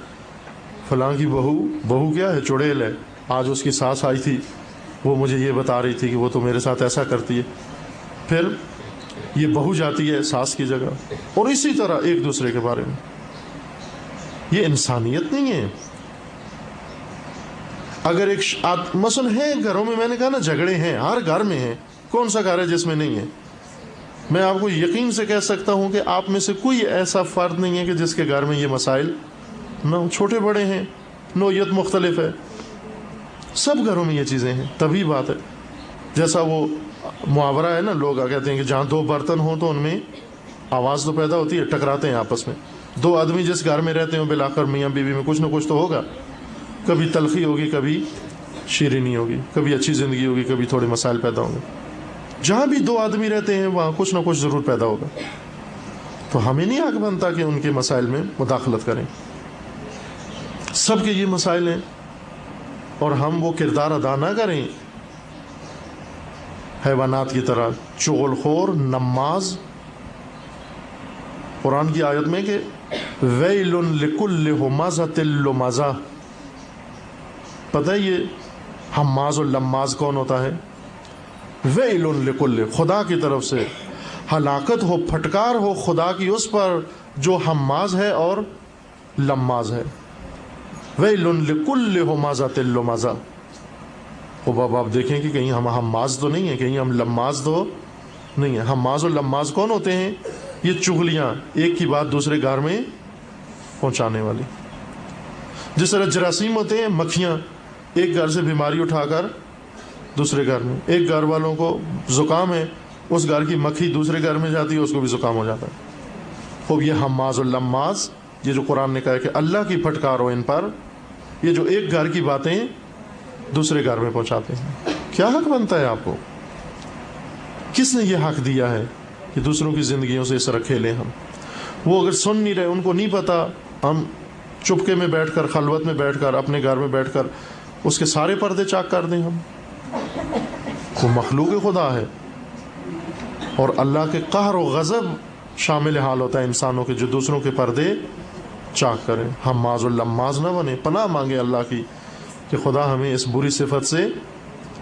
فلاں کی بہو کیا ہے, چڑیل ہے, آج اس کی ساس آئی تھی, وہ مجھے یہ بتا رہی تھی کہ وہ تو میرے ساتھ ایسا کرتی ہے. پھر یہ بہو جاتی ہے ساس کی جگہ, اور اسی طرح ایک دوسرے کے بارے میں. یہ انسانیت نہیں ہے. اگر ایک مثلا ہے گھروں میں, میں نے کہا نا جھگڑے ہیں, ہر گھر میں ہیں, کون سا گھر ہے جس میں نہیں ہے. میں آپ کو یقین سے کہہ سکتا ہوں کہ آپ میں سے کوئی ایسا فرد نہیں ہے کہ جس کے گھر میں یہ مسائل نہ, چھوٹے بڑے ہیں, نوعیت مختلف ہے, سب گھروں میں یہ چیزیں ہیں. تبھی بات ہے, جیسا وہ محاورہ ہے نا, لوگ کہتے ہیں کہ جہاں دو برتن ہوں تو ان میں آواز تو پیدا ہوتی ہے, ٹکراتے ہیں آپس میں. دو آدمی جس گھر میں رہتے ہوں بالآخر میاں بیوی میں کچھ نہ کچھ تو ہوگا, کبھی تلخی ہوگی, کبھی شیرینی ہوگی, کبھی اچھی زندگی ہوگی, کبھی تھوڑے مسائل پیدا ہوں گے. جہاں بھی دو آدمی رہتے ہیں وہاں کچھ نہ کچھ ضرور پیدا ہوگا. تو ہمیں نہیں حق بنتا کہ ان کے مسائل میں مداخلت کریں. سب کے یہ مسائل ہیں اور ہم وہ کردار ادا نہ کریں حیوانات کی طرح, چغل خور, نماز. قرآن کی آیت میں کہ ویل لکل ہمازۃ لمزہ, پتہ ہے یہ حماز اور لماز کون ہوتا ہے؟ ویل لکل, خدا کی طرف سے ہلاکت ہو, پھٹکار ہو خدا کی اس پر جو حماز ہے اور لماز ہے. ویل لکل ہمازۃ لمزہ. اب آپ دیکھیں کہ کہیں ہم حماز تو نہیں ہیں, کہیں ہم لماز تو نہیں ہیں. حماز اور لماز کون ہوتے ہیں؟ یہ چغلیاں, ایک کی بات دوسرے گھر میں پہنچانے والی. جس طرح جراثیم ہوتے ہیں, مکھیاں, ایک گھر سے بیماری اٹھا کر دوسرے گھر میں. ایک گھر والوں کو زکام ہے, اس گھر کی مکھی دوسرے گھر میں جاتی ہے, اس کو بھی زکام ہو جاتا ہے. خوب یہ حماز اور لماز, یہ جو قرآن نے کہا ہے کہ اللہ کی پھٹکار ہو ان پر, یہ جو ایک گھر کی باتیں دوسرے گھر میں پہنچاتے ہیں. کیا حق بنتا ہے آپ کو؟ کس نے یہ حق دیا ہے کہ دوسروں کی زندگیوں سے اس طرح کھیلیں ہم؟ وہ اگر سن نہیں رہے, ان کو نہیں پتا, ہم چپکے میں بیٹھ کر, خلوت میں بیٹھ کر, اپنے گھر میں بیٹھ کر اس کے سارے پردے چاک کر دیں ہم. وہ مخلوق خدا ہے, اور اللہ کے قہر و غضب شامل حال ہوتا ہے انسانوں کے جو دوسروں کے پردے چاک کریں. حماز و لماز نہ بنے. پناہ مانگے اللہ کی کہ خدا ہمیں اس بری صفت سے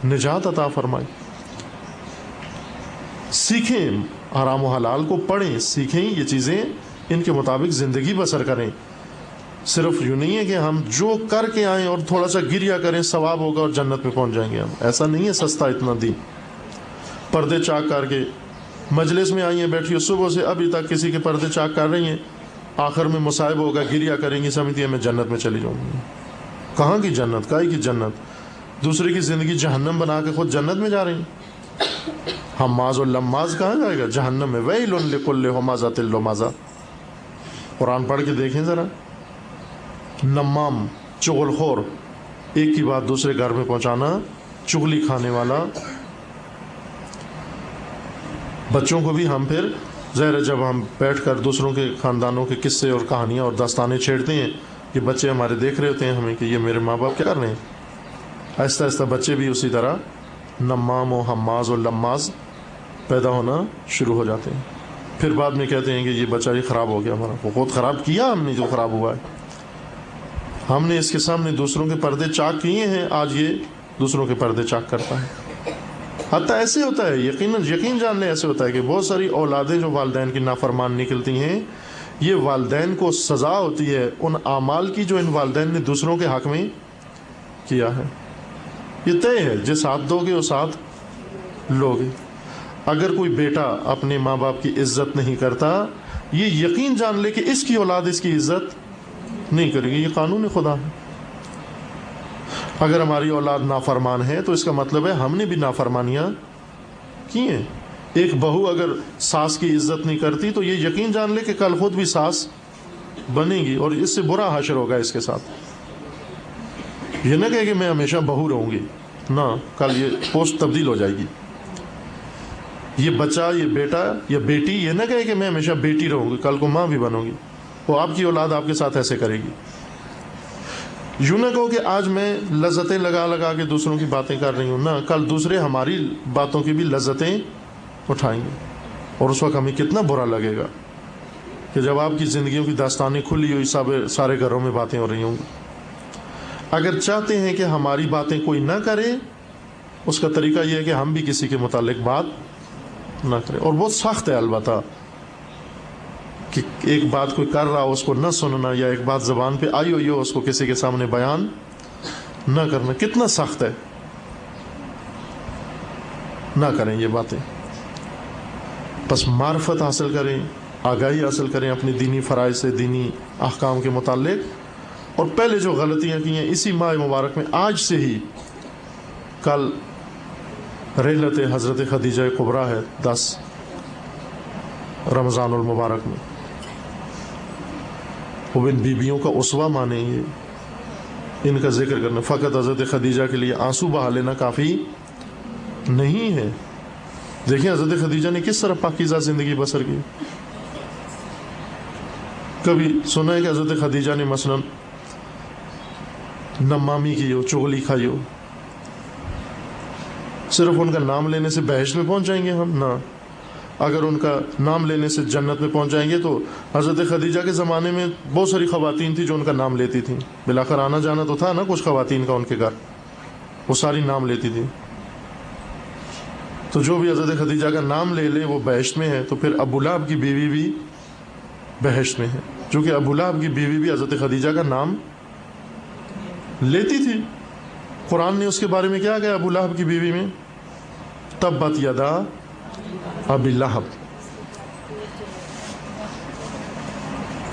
نجات عطا فرمائے. سیکھیں حرام و حلال کو, پڑھیں, سیکھیں یہ چیزیں, ان کے مطابق زندگی بسر کریں. صرف یوں نہیں ہے کہ ہم جو کر کے آئیں اور تھوڑا سا گریہ کریں ثواب ہوگا اور جنت میں پہنچ جائیں گے ہم. ایسا نہیں ہے سستا اتنا دین. پردے چاک کر کے مجلس میں آئی ہیں بیٹھی ہو صبح سے ابھی تک کسی کے پردے چاک کر رہی ہیں, آخر میں مصائب ہوگا, گریہ کریں گی, سمجھتی ہے میں جنت میں چلی جاؤں گی. کہاں کی جنت, کائی کی جنت؟ دوسرے کی زندگی جہنم بنا کے خود جنت میں جا رہی ہیں. حماز و لماز کہاں جائے گا؟ جہنم میں. ویل لکل ہمازۃ لمازہ. قرآن پڑھ کے دیکھیں ذرا. نمام, چغل خور, ایک کی بات دوسرے گھر میں پہنچانا, چغلی کھانے والا. بچوں کو بھی ہم پھر ظاہر جب ہم بیٹھ کر دوسروں کے خاندانوں کے قصے اور کہانیاں اور داستانیں چھیڑتے ہیں, یہ بچے ہمارے دیکھ رہے ہوتے ہیں ہمیں کہ یہ میرے ماں باپ کیا کر رہے ہیں. آہستہ آہستہ بچے بھی اسی طرح نمام و حماز و لماز پیدا ہونا شروع ہو جاتے ہیں. پھر بعد میں کہتے ہیں کہ یہ بچہ یہ خراب ہو گیا ہمارا. وہ خود خراب کیا ہم نے جو خراب ہوا ہے. ہم نے اس کے سامنے دوسروں کے پردے چاک کیے ہیں, آج یہ دوسروں کے پردے چاک کرتا ہے. حتیٰ ایسے ہوتا ہے, یقین جان لیں, ایسے ہوتا ہے کہ بہت ساری اولادیں جو والدین کی نافرمان نکلتی ہیں, یہ والدین کو سزا ہوتی ہے ان اعمال کی جو ان والدین نے دوسروں کے حق میں کیا ہے. یہ طے ہے, جس ہاتھ دو گے اس ہاتھ لو گے. اگر کوئی بیٹا اپنے ماں باپ کی عزت نہیں کرتا, یہ یقین جان لے کہ اس کی اولاد اس کی عزت نہیں کرے گی. یہ قانون خدا ہے. اگر ہماری اولاد نافرمان ہے تو اس کا مطلب ہے ہم نے بھی نافرمانیاں کی ہیں. ایک بہو اگر ساس کی عزت نہیں کرتی تو یہ یقین جان لے کہ کل خود بھی ساس بنے گی اور اس سے برا حشر ہوگا اس کے ساتھ. یہ نہ کہے کہ میں ہمیشہ بہو رہوں گی, نہ, کل یہ پوسٹ تبدیل ہو جائے گی. یہ بچہ, یہ بیٹا یا بیٹی یہ نہ کہے کہ میں ہمیشہ بیٹی رہوں گی, کل کو ماں بھی بنوں گی. وہ آپ کی اولاد آپ کے ساتھ ایسے کرے گی. یوں نہ کہو کہ آج میں لذتیں لگا لگا کے دوسروں کی باتیں کر رہی ہوں, نہ, کل دوسرے ہماری باتوں کی بھی لذتیں اٹھائیں گے اور اس وقت ہمیں کتنا برا لگے گا کہ جب آپ کی زندگیوں کی داستانیں کھلی ہوئی سارے گھروں میں باتیں ہو رہی ہوں گی. اگر چاہتے ہیں کہ ہماری باتیں کوئی نہ کرے, اس کا طریقہ یہ ہے کہ ہم بھی کسی کے متعلق بات نہ کریں. اور بہت سخت ہے البتہ کہ ایک بات کوئی کر رہا ہو اس کو نہ سننا, یا ایک بات زبان پہ آئی ہوئی ہو اس کو کسی کے سامنے بیان نہ کرنا. کتنا سخت ہے. نہ کریں یہ باتیں. بس معرفت حاصل کریں, آگاہی حاصل کریں اپنی دینی فرائض سے, دینی احکام کے متعلق. اور پہلے جو غلطیاں کی ہیں اسی ماہ مبارک میں, آج سے ہی, کل رحلت حضرت خدیجہ کبریٰ ہے 10 رمضان المبارک میں. وہ ان بیویوں کا اسوہ مانیں, یہ ان کا ذکر کرنا. فقط حضرت خدیجہ کے لیے آنسو بہا لینا کافی نہیں ہے. دیکھیں حضرت خدیجہ نے کس طرح پاکیزہ زندگی بسر کی. کبھی سنا ہے کہ حضرت خدیجہ نے مثلا نمامی کی ہو, چغلی کھائی ہو؟ صرف ان کا نام لینے سے بہشت میں پہنچ جائیں گے ہم؟ نہ. اگر ان کا نام لینے سے جنت میں پہنچ جائیں گے تو حضرت خدیجہ کے زمانے میں بہت ساری خواتین تھیں جو ان کا نام لیتی تھیں. بلاخر آنا جانا تو تھا نا کچھ خواتین کا ان کے گھر, وہ ساری نام لیتی تھیں. تو جو بھی حضرت خدیجہ کا نام لے لے وہ بہشت میں ہے. تو پھر ابو لہب کی بیوی بھی بہشت میں ہے, چونکہ ابو لہب کی بیوی بھی حضرت خدیجہ کا نام لیتی تھی. قرآن نے اس کے بارے میں کیا کہا ابو لہب کی بیوی میں؟ تبت یدا ابی لہب,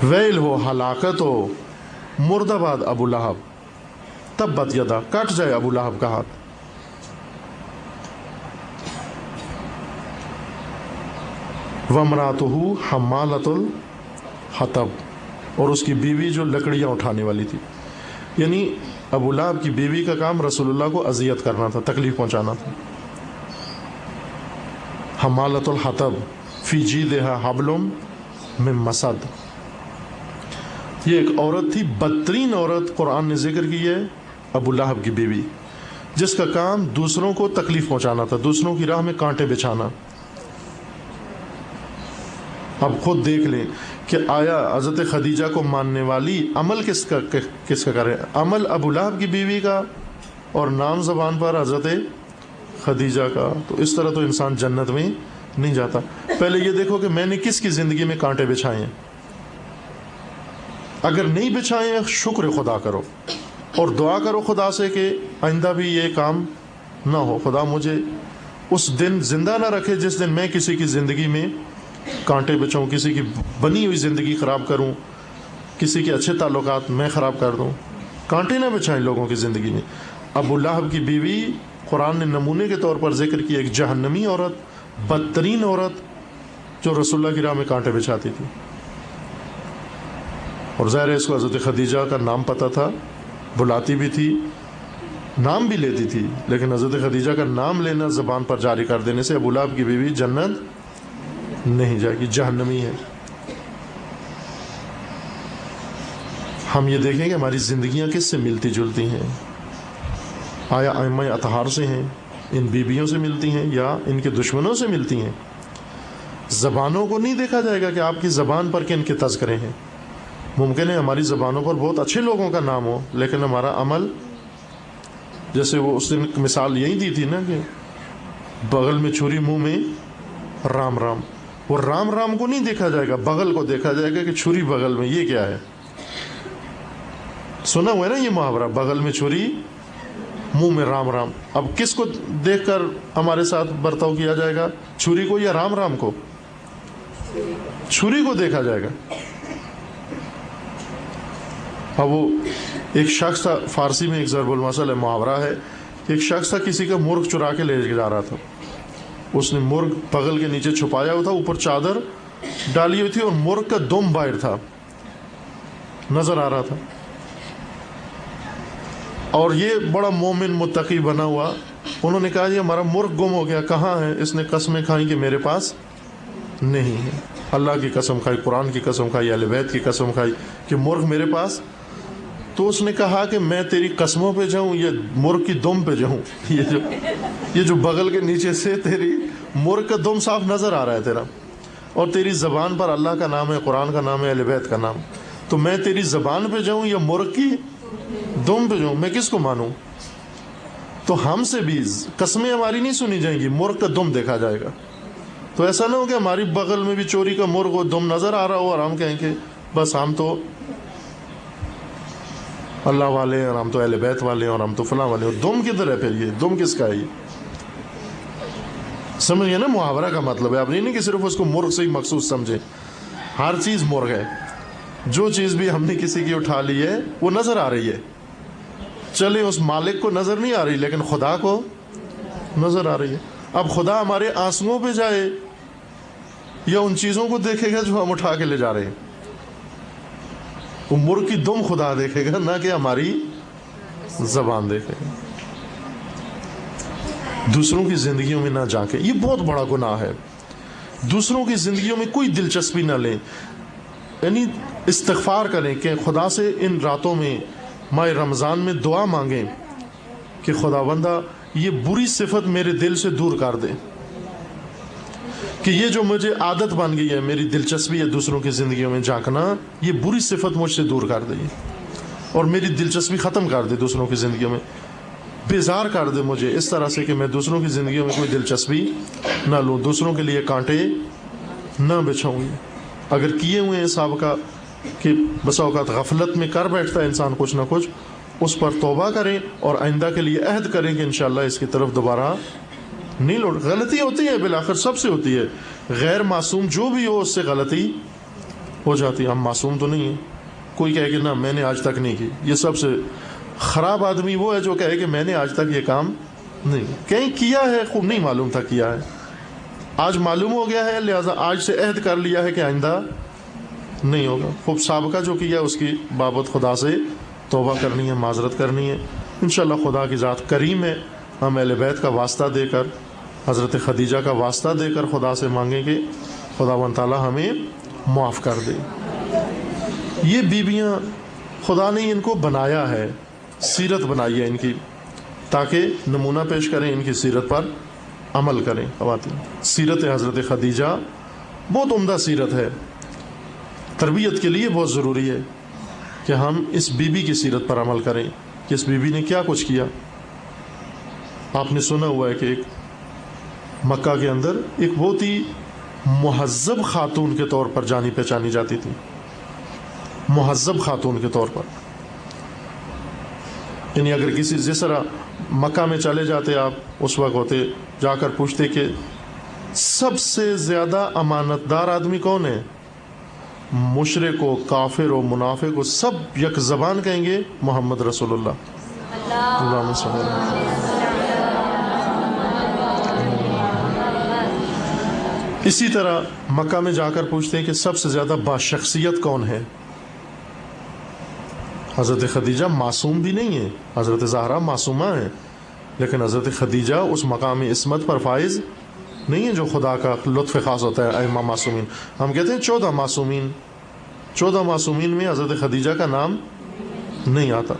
ویل ہو, ہلاکت ہو, مردباد ابو لہب. تبت یدا, کٹ جائے ابو لہب کا ہاتھ. وامرأتہ حمالۃ الحطب, اور اس کی بیوی جو لکڑیاں اٹھانے والی تھی. یعنی ابو لہب کی بیوی کا کام رسول اللہ کو اذیت کرنا تھا, تکلیف پہنچانا تھا. حمالۃ الحطب فی جیدہا حبل من مسد, یہ ایک عورت تھی, بدترین عورت قرآن نے ذکر کی ہے ابو لہب کی بیوی, جس کا کام دوسروں کو تکلیف پہنچانا تھا, دوسروں کی راہ میں کانٹے بچھانا. اب خود دیکھ لیں کہ آیا حضرت خدیجہ کو ماننے والی عمل کس کا کرے؟ عمل ابو لہب کی بیوی کا اور نام زبان پر حضرت خدیجہ کا. تو اس طرح تو انسان جنت میں نہیں جاتا. پہلے یہ دیکھو کہ میں نے کس کی زندگی میں کانٹے بچھائے ہیں. اگر نہیں بچھائیں شکر خدا کرو اور دعا کرو خدا سے کہ آئندہ بھی یہ کام نہ ہو، خدا مجھے اس دن زندہ نہ رکھے جس دن میں کسی کی زندگی میں کانٹے بچاؤں، کسی کی بنی ہوئی زندگی خراب کروں، کسی کے اچھے تعلقات میں خراب کر دوں۔ کانٹے نہ بچھائیں لوگوں کی زندگی میں۔ ابو لہب کی بیوی قرآن نے نمونے کے طور پر ذکر کی، ایک جہنمی عورت، بدترین عورت جو رسول اللہ کی راہ میں کانٹے بچھاتی تھی، اور ظاہر ہے اس کو حضرت خدیجہ کا نام پتہ تھا، بلاتی بھی تھی، نام بھی لیتی تھی، لیکن حضرت خدیجہ کا نام لینا زبان پر جاری کر دینے سے ابو لہب کی بیوی جنت نہیں جائے گی، جہنمی ہے۔ ہم یہ دیکھیں کہ ہماری زندگیاں کس سے ملتی جلتی ہیں، آیا ائمہ اطہار سے ہیں، ان بیویوں سے ملتی ہیں، یا ان کے دشمنوں سے ملتی ہیں؟ زبانوں کو نہیں دیکھا جائے گا کہ آپ کی زبان پر کن کے تذکرے ہیں۔ ممکن ہے ہماری زبانوں پر بہت اچھے لوگوں کا نام ہو، لیکن ہمارا عمل، جیسے وہ اس دن مثال یہی دی تھی نا کہ بغل میں چھری منہ میں رام رام، وہ رام رام کو نہیں دیکھا جائے گا، بغل کو دیکھا جائے گا کہ چھری بغل میں، یہ کیا ہے؟ سنا ہوا ہے نا یہ محاورہ، بغل میں چھری منہ میں رام رام۔ اب کس کو دیکھ کر ہمارے ساتھ برتاؤ کیا جائے گا، چھری کو یا رام رام کو؟ چھری کو دیکھا جائے گا۔ اب وہ ایک شخص تھا، فارسی میں ایک ضرب المثل ہے، محاورہ ہے، ایک شخص تھا کسی کا مرغ چرا کے لے جا رہا تھا، اس نے مرغ بغل کے نیچے چھپایا ہوا تھا، اوپر چادر ڈالی ہوئی تھی، اور مرغ کا دم باہر تھا، نظر آ رہا تھا، اور یہ بڑا مومن متقی بنا ہوا، انہوں نے کہا یہ ہمارا مرغ گم ہو گیا، کہاں ہے؟ اس نے قسمیں کھائیں کہ میرے پاس نہیں ہے، اللہ کی قسم کھائی، قرآن کی قسم کھائی، اہل بیت کی قسم کھائی کہ مرغ میرے پاس۔ تو اس نے کہا کہ میں تیری قسموں پہ جاؤں یا مرغ کی دم پہ جاؤں؟ یہ جو بغل کے نیچے سے تیری مرغ کا دم صاف نظر آ رہا ہے تیرا، اور تیری زبان پر اللہ کا نام ہے، قرآن کا نام ہے، اہل بیت کا نام، تو میں تیری زبان پہ جاؤں یا مرغ کی دم پہ جاؤں؟ میں کس کو مانوں؟ تو ہم سے بھی قسمیں ہماری نہیں سنی جائیں گی، مرغ کا دم دیکھا جائے گا۔ تو ایسا نہ ہو کہ ہماری بغل میں بھی چوری کا مرغ و دم نظر آ رہا ہو اور ہم کہیں کہ بس ہم تو اللہ والے ہیں، اور ہم تو اہل بیت والے ہیں، اور ہم تو فلاں والے ہیں۔ اور دم کدھر ہے پھر؟ یہ دم کس کا ہے؟ یہ سمجھ گئے نا محاورہ کا مطلب ہے؟ آپ نہیں کہ صرف اس کو مرغ سے ہی مخصوص سمجھیں، ہر چیز مرغ ہے، جو چیز بھی ہم نے کسی کی اٹھا لی ہے وہ نظر آ رہی ہے، چلے اس مالک کو نظر نہیں آ رہی لیکن خدا کو نظر آ رہی ہے۔ اب خدا ہمارے آنسوؤں پہ جائے یا ان چیزوں کو دیکھے گا جو ہم اٹھا کے لے جا رہے ہیں؟ وہ مرغ کی دم خدا دیکھے گا، نہ کہ ہماری زبان دیکھے گا۔ دوسروں کی زندگیوں میں نہ جھانکیں، یہ بہت بڑا گناہ ہے۔ دوسروں کی زندگیوں میں کوئی دلچسپی نہ لیں، یعنی استغفار کریں کہ خدا سے ان راتوں میں ماہ رمضان میں دعا مانگیں کہ خداوندہ یہ بری صفت میرے دل سے دور کر دے، کہ یہ جو مجھے عادت بن گئی ہے، میری دلچسپی ہے دوسروں کی زندگیوں میں جھانکنا، یہ بری صفت مجھ سے دور کر دے اور میری دلچسپی ختم کر دے، دوسروں کی زندگیوں میں بیزار کر دے مجھے اس طرح سے کہ میں دوسروں کی زندگیوں میں کوئی دلچسپی نہ لوں، دوسروں کے لیے کانٹے نہ بچھاؤں۔ اگر کیے ہوئے ہیں سابقہ کہ بسا اوقات غفلت میں کر بیٹھتا ہے انسان کچھ نہ کچھ، اس پر توبہ کریں اور آئندہ کے لیے عہد کریں کہ انشاءاللہ اس کی طرف دوبارہ نہیں لوٹ۔ غلطی ہوتی ہے، بالآخر سب سے ہوتی ہے، غیر معصوم جو بھی ہو اس سے غلطی ہو جاتی ہے، ہم معصوم تو نہیں ہیں۔ کوئی کہے کہ نہ میں نے آج تک نہیں کی، یہ سب سے خراب آدمی وہ ہے جو کہے کہ میں نے آج تک یہ کام نہیں، کہیں کیا ہے، خوب نہیں معلوم تھا کیا ہے، آج معلوم ہو گیا ہے لہٰذا آج سے عہد کر لیا ہے کہ آئندہ نہیں ہوگا۔ خوب سابقہ جو کیا اس کی بابت خدا سے توبہ کرنی ہے، معذرت کرنی ہے۔ انشاءاللہ خدا کی ذات کریم ہے، ہم اہل بیت کا واسطہ دے کر، حضرت خدیجہ کا واسطہ دے کر خدا سے مانگیں کہ خداوند تعالیٰ ہمیں معاف کر دے۔ یہ بیویاں خدا نے ان کو بنایا ہے، سیرت بنائی ہے ان کی، تاکہ نمونہ پیش کریں، ان کی سیرت پر عمل کریں۔ خواتین، سیرت حضرت خدیجہ بہت عمدہ سیرت ہے، تربیت کے لیے بہت ضروری ہے کہ ہم اس بی بی کی سیرت پر عمل کریں کہ اس بی بی نے کیا کچھ کیا۔ آپ نے سنا ہوا ہے کہ ایک مکہ کے اندر ایک بہت ہی مہذب خاتون کے طور پر جانی پہچانی جاتی تھی، مہذب خاتون کے طور پر. یعنی اگر کسی جس طرح مکہ میں چلے جاتے آپ اس وقت ہوتے جا کر پوچھتے کہ سب سے زیادہ امانت دار آدمی کون ہے؟ مشرک و کافر و منافق و سب یک زبان کہیں گے محمد رسول اللہ. اللہم صلی اللہ علیہ وسلم. اسی طرح مکہ میں جا کر پوچھتے ہیں کہ سب سے زیادہ باشخصیت کون ہے؟ حضرت خدیجہ معصوم بھی نہیں ہے، حضرت زہرا معصومہ ہے، لیکن حضرت خدیجہ اس مقام عصمت پر فائز نہیں ہے جو خدا کا لطف خاص ہوتا ہے ائمہ معصومین. ہم کہتے ہیں 14 معصومین میں حضرت خدیجہ کا نام نہیں آتا،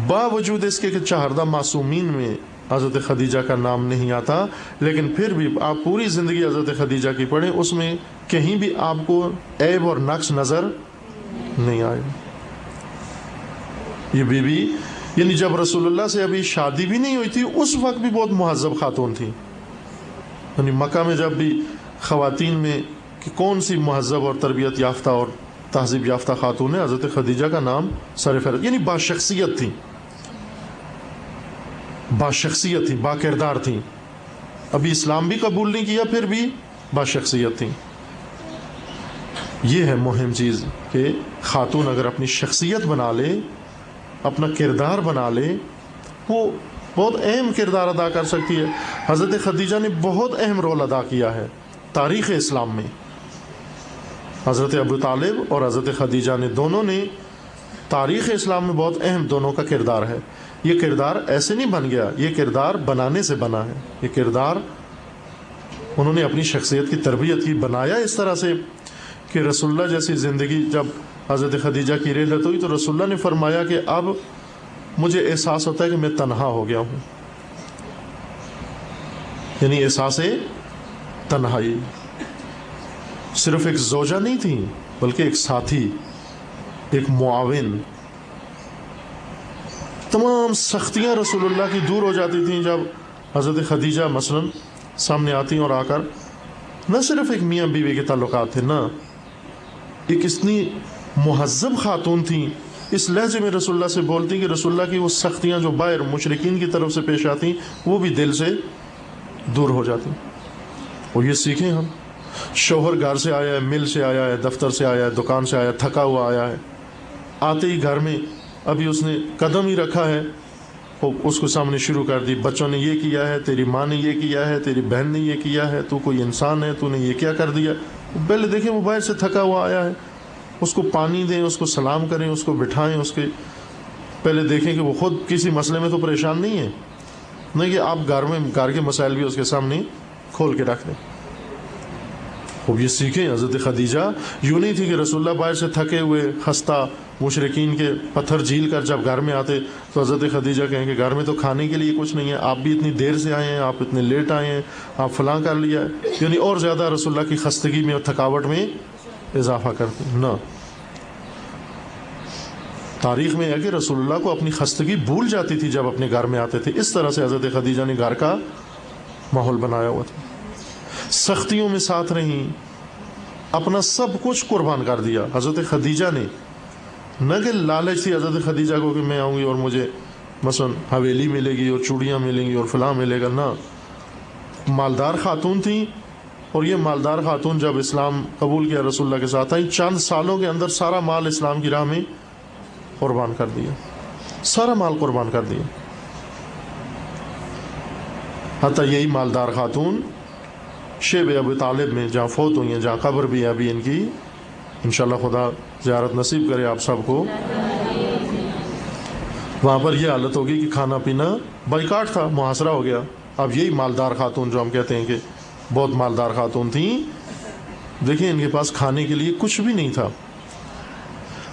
باوجود اس کے کہ 14 معصومین میں حضرت خدیجہ کا نام نہیں آتا، لیکن پھر بھی آپ پوری زندگی حضرت خدیجہ کی پڑھیں، اس میں کہیں بھی آپ کو عیب اور نقص نظر نہیں آئے. یہ بی بی یعنی جب رسول اللہ سے ابھی شادی بھی نہیں ہوئی تھی اس وقت بھی بہت مہذب خاتون تھی. یعنی مکہ میں جب بھی خواتین میں کہ کون سی مہذب اور تربیت یافتہ اور تہذیب یافتہ خاتون ہے، حضرت خدیجہ کا نام سر فہرست. یعنی باشخصیت تھی، با کردار تھی، ابھی اسلام بھی قبول نہیں کیا پھر بھی باشخصیت تھی. یہ ہے مہم چیز کہ خاتون اگر اپنی شخصیت بنا لے، اپنا کردار بنا لے، وہ بہت اہم کردار ادا کر سکتی ہے. حضرت خدیجہ نے بہت اہم رول ادا کیا ہے تاریخ اسلام میں. حضرت ابو طالب اور حضرت خدیجہ نے دونوں نے تاریخ اسلام میں بہت اہم دونوں کا کردار ہے. یہ کردار ایسے نہیں بن گیا، یہ کردار بنانے سے بنا ہے. یہ کردار انہوں نے اپنی شخصیت کی تربیت کی، بنایا اس طرح سے کہ رسول اللہ جیسی زندگی جب حضرت خدیجہ کی رحلت ہوئی تو رسول اللہ نے فرمایا کہ اب مجھے احساس ہوتا ہے کہ میں تنہا ہو گیا ہوں. یعنی احساس تنہائی. صرف ایک زوجہ نہیں تھی بلکہ ایک ساتھی، ایک معاون. تمام سختیاں رسول اللہ کی دور ہو جاتی تھیں جب حضرت خدیجہ مثلا سامنے آتی اور آ کر نہ صرف ایک میاں بیوی کے تعلقات تھے، نہ ایک اتنی مہذب خاتون تھیں، اس لہجے میں رسول اللہ سے بولتی کہ رسول اللہ کی وہ سختیاں جو باہر مشرکین کی طرف سے پیش آتی وہ بھی دل سے دور ہو جاتی. اور یہ سیکھیں ہم. شوہر گھر سے آیا ہے، مل سے آیا ہے، دفتر سے آیا ہے، دکان سے آیا ہے، تھکا ہوا آیا ہے، آتے ہی گھر میں ابھی اس نے قدم ہی رکھا ہے وہ اس کو سامنے شروع کر دی، بچوں نے یہ کیا ہے، تیری ماں نے یہ کیا ہے، تیری بہن نے یہ کیا ہے، تو کوئی انسان ہے، تو نے یہ کیا کر دیا. پہلے دیکھیں وہ باہر سے تھکا ہوا آیا ہے، اس کو پانی دیں، اس کو سلام کریں، اس کو بٹھائیں، اس کے پہلے دیکھیں کہ وہ خود کسی مسئلے میں تو پریشان نہیں ہے، نہیں کہ آپ گھر کے مسائل بھی اس کے سامنے کھول کے رکھ دیں. خوب یہ سیکھیں. حضرت خدیجہ یوں نہیں تھی کہ رسول اللہ باہر سے تھکے ہوئے خستہ مشرکین کے پتھر جھیل کر جب گھر میں آتے تو حضرت خدیجہ کہیں کہ گھر میں تو کھانے کے لیے کچھ نہیں ہے، آپ بھی اتنی دیر سے آئے ہیں، آپ اتنے لیٹ آئے ہیں، آپ فلاں کر لیا ہے، یعنی اور زیادہ رسول اللہ کی خستگی میں اور تھکاوٹ میں اضافہ کرتے. نہ، تاریخ میں ہے کہ رسول اللہ کو اپنی خستگی بھول جاتی تھی جب اپنے گھر میں آتے تھے. اس طرح سے حضرت خدیجہ نے گھر کا ماحول بنایا ہوا تھا. سختیوں میں ساتھ رہیں، اپنا سب کچھ قربان کر دیا حضرت خدیجہ نے. نہ کہ لالچ تھی حضرت خدیجہ کو کہ میں آؤں گی اور مجھے مثلا حویلی ملے گی اور چوڑیاں ملیں گی اور فلاں ملے گا. نہ، مالدار خاتون تھیں، اور یہ مالدار خاتون جب اسلام قبول کیا رسول اللہ کے ساتھ آئی، چند سالوں کے اندر سارا مال اسلام کی راہ میں قربان کر دیا، سارا مال قربان کر دیا. حتیٰ یہی مالدار خاتون شیب ابو طالب میں جہاں فوت ہوئی ہیں، جہاں قبر بھی ہے ابھی ان کی، انشاءاللہ خدا زیارت نصیب کرے آپ سب کو، وہاں پر یہ حالت ہوگی کہ کھانا پینا بائیکاٹ تھا، محاصرہ ہو گیا. اب یہی مالدار خاتون جو ہم کہتے ہیں کہ بہت مالدار خاتون تھیں، دیکھیں ان کے پاس کھانے کے لیے کچھ بھی نہیں تھا.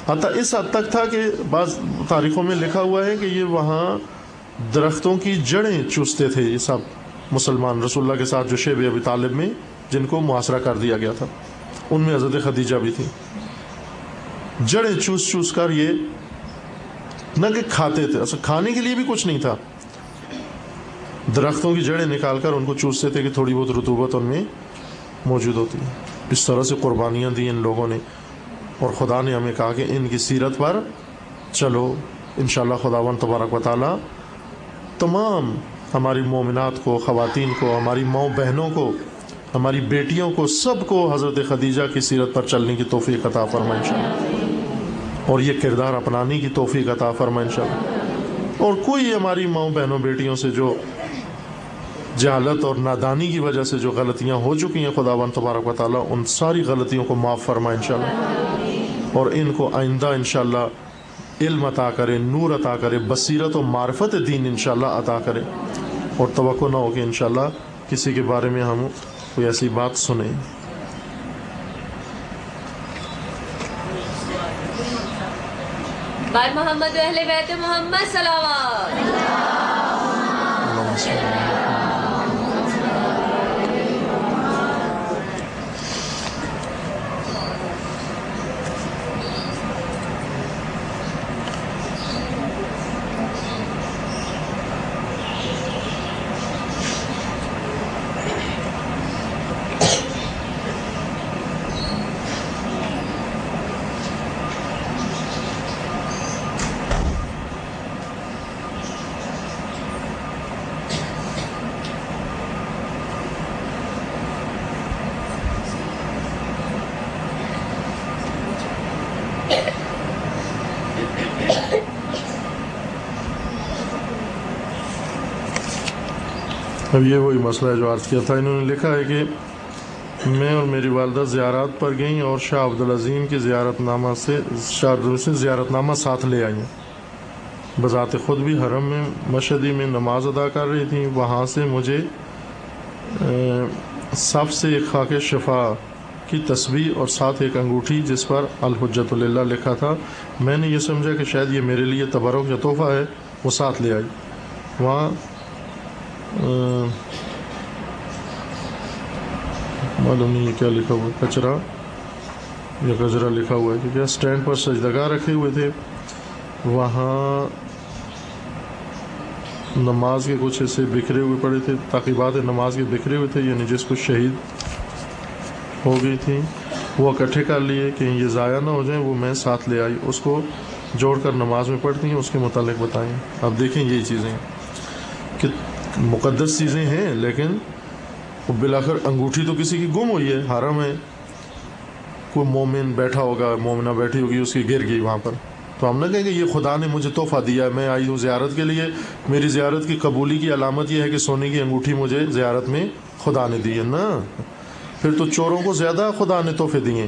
حتیٰ اس حد تک تھا کہ بعض تاریخوں میں لکھا ہوا ہے کہ یہ وہاں درختوں کی جڑیں چوستے تھے یہ سب مسلمان رسول اللہ کے ساتھ جو شیب ابی طالب میں جن کو محاصرہ کر دیا گیا تھا، ان میں حضرت خدیجہ بھی تھی. جڑیں چوس چوس کر یہ نہ کہ کھاتے تھے، اصل کھانے کے لیے بھی کچھ نہیں تھا، درختوں کی جڑیں نکال کر ان کو چوستے تھے کہ تھوڑی بہت رطوبت ان میں موجود ہوتی ہے. اس طرح سے قربانیاں دی ان لوگوں نے. اور خدا نے ہمیں کہا کہ ان کی سیرت پر چلو. انشاءاللہ خداوند تبارک و تعالیٰ تمام ہماری مومنات کو، خواتین کو، ہماری ماؤں بہنوں کو، ہماری بیٹیوں کو، سب کو حضرت خدیجہ کی سیرت پر چلنے کی توفیق عطا فرمائے انشاءاللہ، اور یہ کردار اپنانے کی توفیق عطا فرمائے انشاءاللہ. اور کوئی ہماری ماؤں بہنوں بیٹیوں سے جو جہالت اور نادانی کی وجہ سے جو غلطیاں ہو چکی ہیں، خداوند تبارک و تعالیٰ ان ساری غلطیوں کو معاف فرمائے انشاءاللہ، اور ان کو آئندہ انشاءاللہ علم عطا کرے، نور عطا کرے، بصیرت و معرفت دین انشاءاللہ عطا کرے، اور توقع نہ ہو کہ انشاءاللہ کسی کے بارے میں ہم کوئی ایسی بات سنیں. بار محمد و اہل بیت محمد صلوات. اللہم صل علی اب یہ وہی مسئلہ ہے جو عرض کیا تھا. انہوں نے لکھا ہے کہ میں اور میری والدہ زیارات پر گئیں اور شاہ عبدالعظیم کی زیارت نامہ ساتھ لے آئیں. بذات خود بھی حرم میں مشہدی میں نماز ادا کر رہی تھیں. وہاں سے مجھے صف سے ایک خاک شفا کی تسبیح اور ساتھ ایک انگوٹھی جس پر الحجت للہ لکھا تھا. میں نے یہ سمجھا کہ شاید یہ میرے لیے تبرک یا تحفہ ہے، وہ ساتھ لے آئی. وہاں معلوم نہیں یہ کیا لکھا ہوا ہے، کچرا یا گجرا لکھا ہوا ہے کہ کیا. سٹینڈ پر سجدگاہ رکھے ہوئے تھے. وہاں نماز کے کچھ حصے بکھرے ہوئے پڑے تھے، تعقیبات نماز کے بکھرے ہوئے تھے، یعنی جس کو شہید ہو گئی تھیں وہ اکٹھے کر لیے کہ یہ ضائع نہ ہو جائیں. وہ میں ساتھ لے آئی، اس کو جوڑ کر نماز میں پڑھتی ہیں. اس کے متعلق بتائیں. اب دیکھیں یہی چیزیں کہ مقدس چیزیں ہیں، لیکن بالآخر انگوٹھی تو کسی کی گم ہوئی ہے، حرم ہے، کوئی مومن بیٹھا ہوگا، مومنہ بیٹھی ہوگی، اس کی گر گئی وہاں پر، تو ہم نہ کہیں کہ یہ خدا نے مجھے تحفہ دیا ہے، میں آئی ہوں زیارت کے لیے، میری زیارت کی قبولی کی علامت یہ ہے کہ سونے کی انگوٹھی مجھے زیارت میں خدا نے دی ہے. نا پھر تو چوروں کو زیادہ خدا نے تحفے دیے.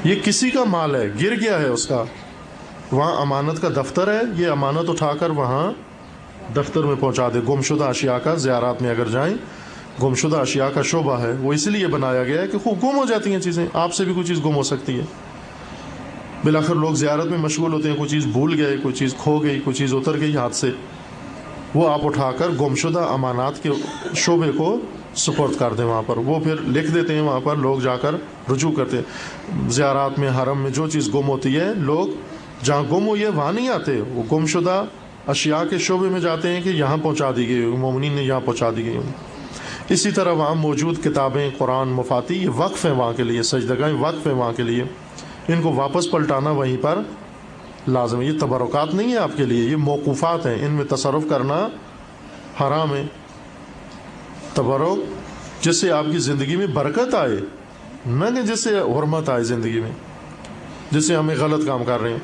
یہ کسی کا مال ہے، گر گیا ہے اس کا، وہاں امانت کا دفتر ہے، یہ امانت اٹھا کر وہاں دفتر میں پہنچا دے. گمشدہ اشیاء کا زیارات میں اگر جائیں، گمشدہ اشیاء کا شعبہ ہے، وہ اس لیے بنایا گیا ہے کہ خوب گم ہو جاتی ہیں چیزیں. آپ سے بھی کوئی چیز گم ہو سکتی ہے. بالآخر لوگ زیارت میں مشغول ہوتے ہیں، کوئی چیز بھول گئے، کوئی چیز کھو گئی، کوئی چیز اتر گئی ہاتھ سے، وہ آپ اٹھا کر گمشدہ امانات کے شعبے کو سپرد کر دیں. وہاں پر وہ پھر لکھ دیتے ہیں، وہاں پر لوگ جا کر رجوع کرتے ہیں. زیارات میں حرم میں جو چیز گم ہوتی ہے، لوگ جہاں گم ہوئی ہے وہاں نہیں آتے، وہ گمشدہ اشیاء کے شعبے میں جاتے ہیں کہ یہاں پہنچا دی گئی ہوگی، مومنین نے یہاں پہنچا دی گئی ہوگی. اسی طرح وہاں موجود کتابیں، قرآن، مفاتی، یہ وقف ہیں وہاں کے لیے، سجدگاہیں وقف ہیں وہاں کے لیے. ان کو واپس پلٹانا وہیں پر لازم ہے. یہ تبرکات نہیں ہے آپ کے لیے، یہ موقوفات ہیں، ان میں تصرف کرنا حرام ہے. تبرک جس سے آپ کی زندگی میں برکت آئے، نہ کہ جس سے حرمت آئے زندگی میں، جس سے ہمیں غلط کام کر رہے ہیں.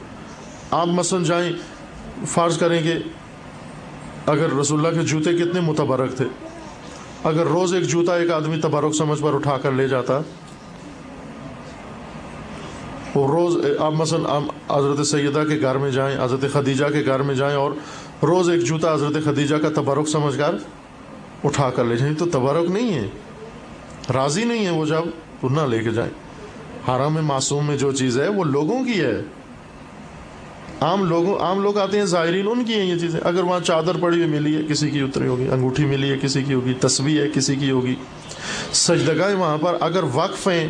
آپ مثلا جائیں، فرض کریں کہ اگر رسول اللہ کے جوتے کتنے متبرک تھے، اگر روز ایک جوتا ایک آدمی تبرک سمجھ پر اٹھا کر لے جاتا، اور روز آپ مثلا حضرت سیدہ کے گھر میں جائیں، حضرت خدیجہ کے گھر میں جائیں، اور روز ایک جوتا حضرت خدیجہ کا تبرک سمجھ کر اٹھا کر لے جائیں، تو تبرک نہیں ہے، راضی نہیں ہے وہ، جب تو نہ لے کے جائیں. حرم معصوم میں جو چیز ہے وہ لوگوں کی ہے، عام لوگ آتے ہیں، زائرین، ان کی ہیں یہ چیزیں. اگر وہاں چادر پڑی ہوئی ملی ہے، کسی کی اتری ہوگی، انگوٹھی ملی ہے، کسی کی ہوگی، تسبیح ہے، کسی کی ہوگی. سجدگاہیں وہاں پر اگر وقف ہیں،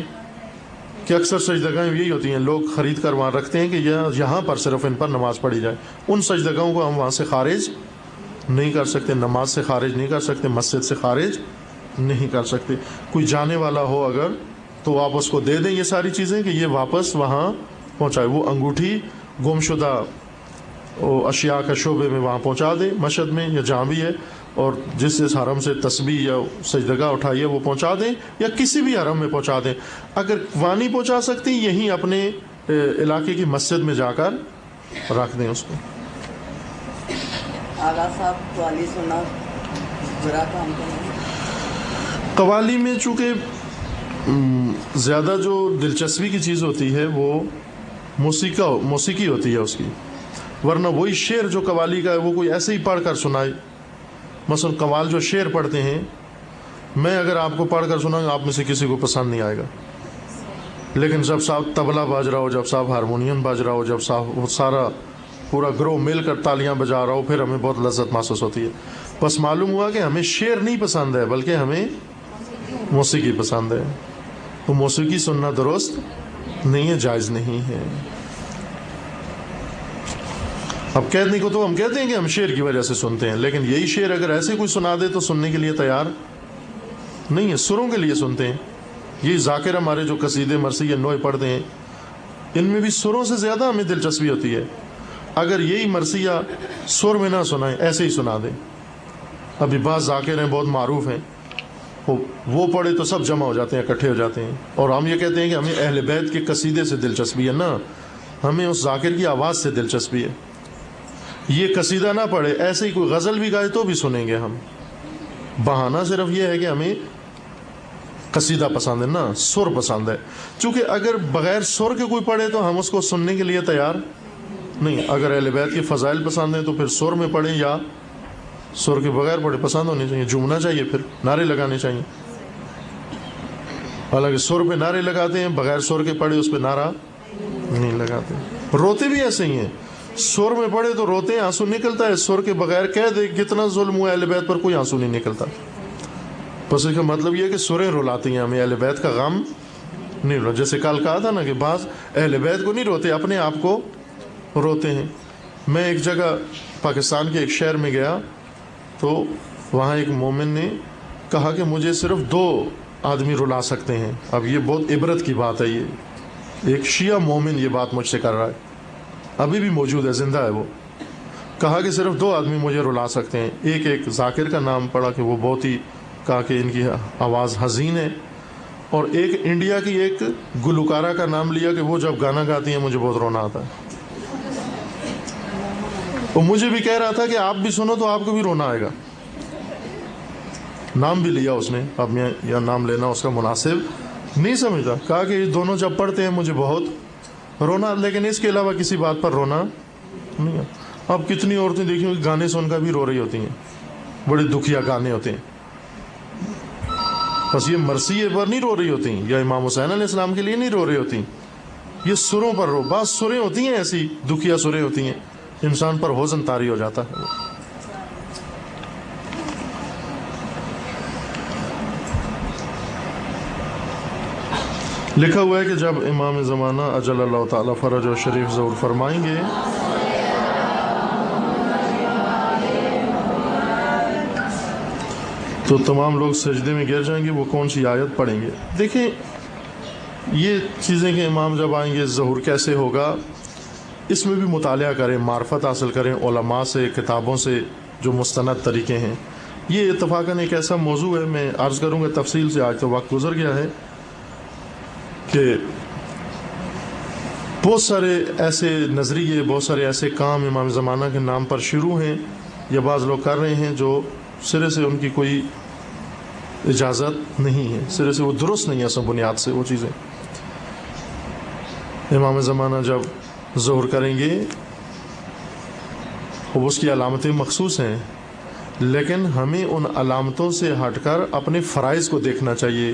کہ اکثر سجدگاہیں یہی ہوتی ہیں، لوگ خرید کر وہاں رکھتے ہیں کہ یہاں پر صرف ان پر نماز پڑھی جائے. ان سجدگاہوں کو ہم وہاں سے خارج نہیں کر سکتے، نماز سے خارج نہیں کر سکتے، مسجد سے خارج نہیں کر سکتے. کوئی جانے والا ہو اگر تو آپ اس کو دے دیں یہ ساری چیزیں کہ یہ واپس وہاں پہنچائے. وہ انگوٹھی گمشدہ اشیاء کا شعبے میں وہاں پہنچا دے, مشہد میں یا جہاں بھی ہے, اور جس حرم سے تسبیح یا سجدگاہ اٹھائی ہے وہ پہنچا دیں, یا کسی بھی حرم میں پہنچا دیں. اگر وہاں نہیں پہنچا سکتی, یہیں اپنے علاقے کی مسجد میں جا کر رکھ دیں اس کو. آغا صاحب قوالی سنا برا کام تو نہیں؟ قوالی میں چونکہ زیادہ جو دلچسپی کی چیز ہوتی ہے وہ موسیقی ہوتی ہے اس کی, ورنہ وہی شعر جو قوالی کا ہے وہ کوئی ایسے ہی پڑھ کر سنائے. مثلا قوال جو شعر پڑھتے ہیں, میں اگر آپ کو پڑھ کر سناؤں آپ میں سے کسی کو پسند نہیں آئے گا, لیکن جب صاحب طبلہ باج رہا ہو, جب صاحب ہارمونیم باج رہا ہو, جب صاحب وہ سارا پورا گروہ مل کر تالیاں بجا رہا ہو, پھر ہمیں بہت لذت محسوس ہوتی ہے. بس معلوم ہوا کہ ہمیں شعر نہیں پسند ہے بلکہ ہمیں موسیقی پسند ہے. تو موسیقی سننا درست نہیں ہے, جائز نہیں ہے. اب کہنے کو تو ہم کہتے ہیں کہ ہم شعر کی وجہ سے سنتے ہیں, لیکن یہی شعر اگر ایسے کوئی سنا دے تو سننے کے لیے تیار نہیں ہے, سروں کے لیے سنتے ہیں. یہ ذاکر ہمارے جو قصیدے مرثیہ نوع پڑھتے ہیں, ان میں بھی سروں سے زیادہ ہمیں دلچسپی ہوتی ہے. اگر یہی مرثیہ سر میں نہ سنائیں, ایسے ہی سنا دیں. ابھی بعض ذاکر ہیں بہت معروف ہیں, وہ پڑھے تو سب جمع ہو جاتے ہیں, اکٹھے ہو جاتے ہیں, اور ہم یہ کہتے ہیں کہ ہمیں اہل بیت کے قصیدے سے دلچسپی ہے. نہ, ہمیں اس ذاکر کی آواز سے دلچسپی ہے. یہ قصیدہ نہ پڑھے, ایسے ہی کوئی غزل بھی گائے تو بھی سنیں گے ہم. بہانہ صرف یہ ہے کہ ہمیں قصیدہ پسند ہے, نا سر پسند ہے. چونکہ اگر بغیر سر کے کوئی پڑھے تو ہم اس کو سننے کے لیے تیار نہیں. اگر اہل بیت کے فضائل پسند ہیں تو پھر سر میں پڑھیں یا سر کے بغیر پڑھے, پسند ہونے چاہیے, جھومنا چاہیے, پھر نعرے لگانے چاہیے. حالانکہ سر پہ نعرے لگاتے ہیں, بغیر سر کے پڑھے اس پہ نعرہ نہیں لگاتے. روتے بھی ایسے ہی ہیں, سر میں پڑھے تو روتے ہیں, آنسو نکلتا ہے. سر کے بغیر کہہ دے کتنا ظلم ہوا اہل بیت پر, کوئی آنسو نہیں نکلتا. بس اس کا مطلب یہ ہے کہ سریں رلاتی ہیں ہمیں, اہل بیت کا غم نہیں رو. جیسے کل کہا تھا نا کہ بعض اہل بیت کو نہیں روتے, اپنے آپ کو روتے ہیں. میں ایک جگہ پاکستان کے ایک شہر میں گیا تو وہاں ایک مومن نے کہا کہ مجھے صرف 2 آدمی رلا سکتے ہیں. اب یہ بہت عبرت کی بات ہے, یہ ایک شیعہ مومن یہ بات مجھ سے کر رہا ہے, ابھی بھی موجود ہے, زندہ ہے. وہ کہا کہ صرف 2 آدمی مجھے رلا سکتے ہیں. ایک ذاکر کا نام پڑا کہ وہ بہت ہی, کہا کہ ان کی آواز حزین ہے, اور ایک انڈیا کی ایک گلوکارہ کا نام لیا کہ وہ جب گانا گاتی ہیں مجھے بہت رونا آتا ہے. وہ مجھے بھی کہہ رہا تھا کہ آپ بھی سنو تو آپ کو بھی رونا آئے گا. نام بھی لیا اس نے, اب میں یا نام لینا اس کا مناسب نہیں سمجھتا. کہا کہ یہ دونوں جب پڑھتے ہیں مجھے بہت رونا, لیکن اس کے علاوہ کسی بات پر رونا نہیں. اب کتنی عورتیں دیکھی ہوئی گانے سن کر بھی رو رہی ہوتی ہیں, بڑے دکھیا گانے ہوتے ہیں. بس یہ مرثیے پر نہیں رو رہی ہوتی, یا امام حسین علیہ السلام کے لیے نہیں رو رہی ہوتی, یہ سروں پر رو. بعض سریں ہوتی ہیں ایسی دکھیا سریں ہوتی ہیں, انسان پر حزن طاری ہو جاتا ہے. لکھا ہوا ہے کہ جب امام زمانہ اجل اللہ تعالی فرج و شریف ظہور فرمائیں گے تو تمام لوگ سجدے میں گر جائیں گے. وہ کون سی آیت پڑھیں گے؟ دیکھیں یہ چیزیں کہ امام جب آئیں گے ظہور کیسے ہوگا, اس میں بھی مطالعہ کریں, معرفت حاصل کریں علماء سے, کتابوں سے جو مستند طریقے ہیں. یہ اتفاقاً ایک ایسا موضوع ہے, میں عرض کروں گا تفصیل سے, آج تو وقت گزر گیا ہے, کہ بہت سارے ایسے نظریے, بہت سارے ایسے کام امام زمانہ کے نام پر شروع ہیں یا بعض لوگ کر رہے ہیں جو سرے سے ان کی کوئی اجازت نہیں ہے, سرے سے وہ درست نہیں ہے اصل بنیاد سے. وہ چیزیں امام زمانہ جب ظہور کریں گے وہ اس کی علامتیں مخصوص ہیں, لیکن ہمیں ان علامتوں سے ہٹ کر اپنے فرائض کو دیکھنا چاہیے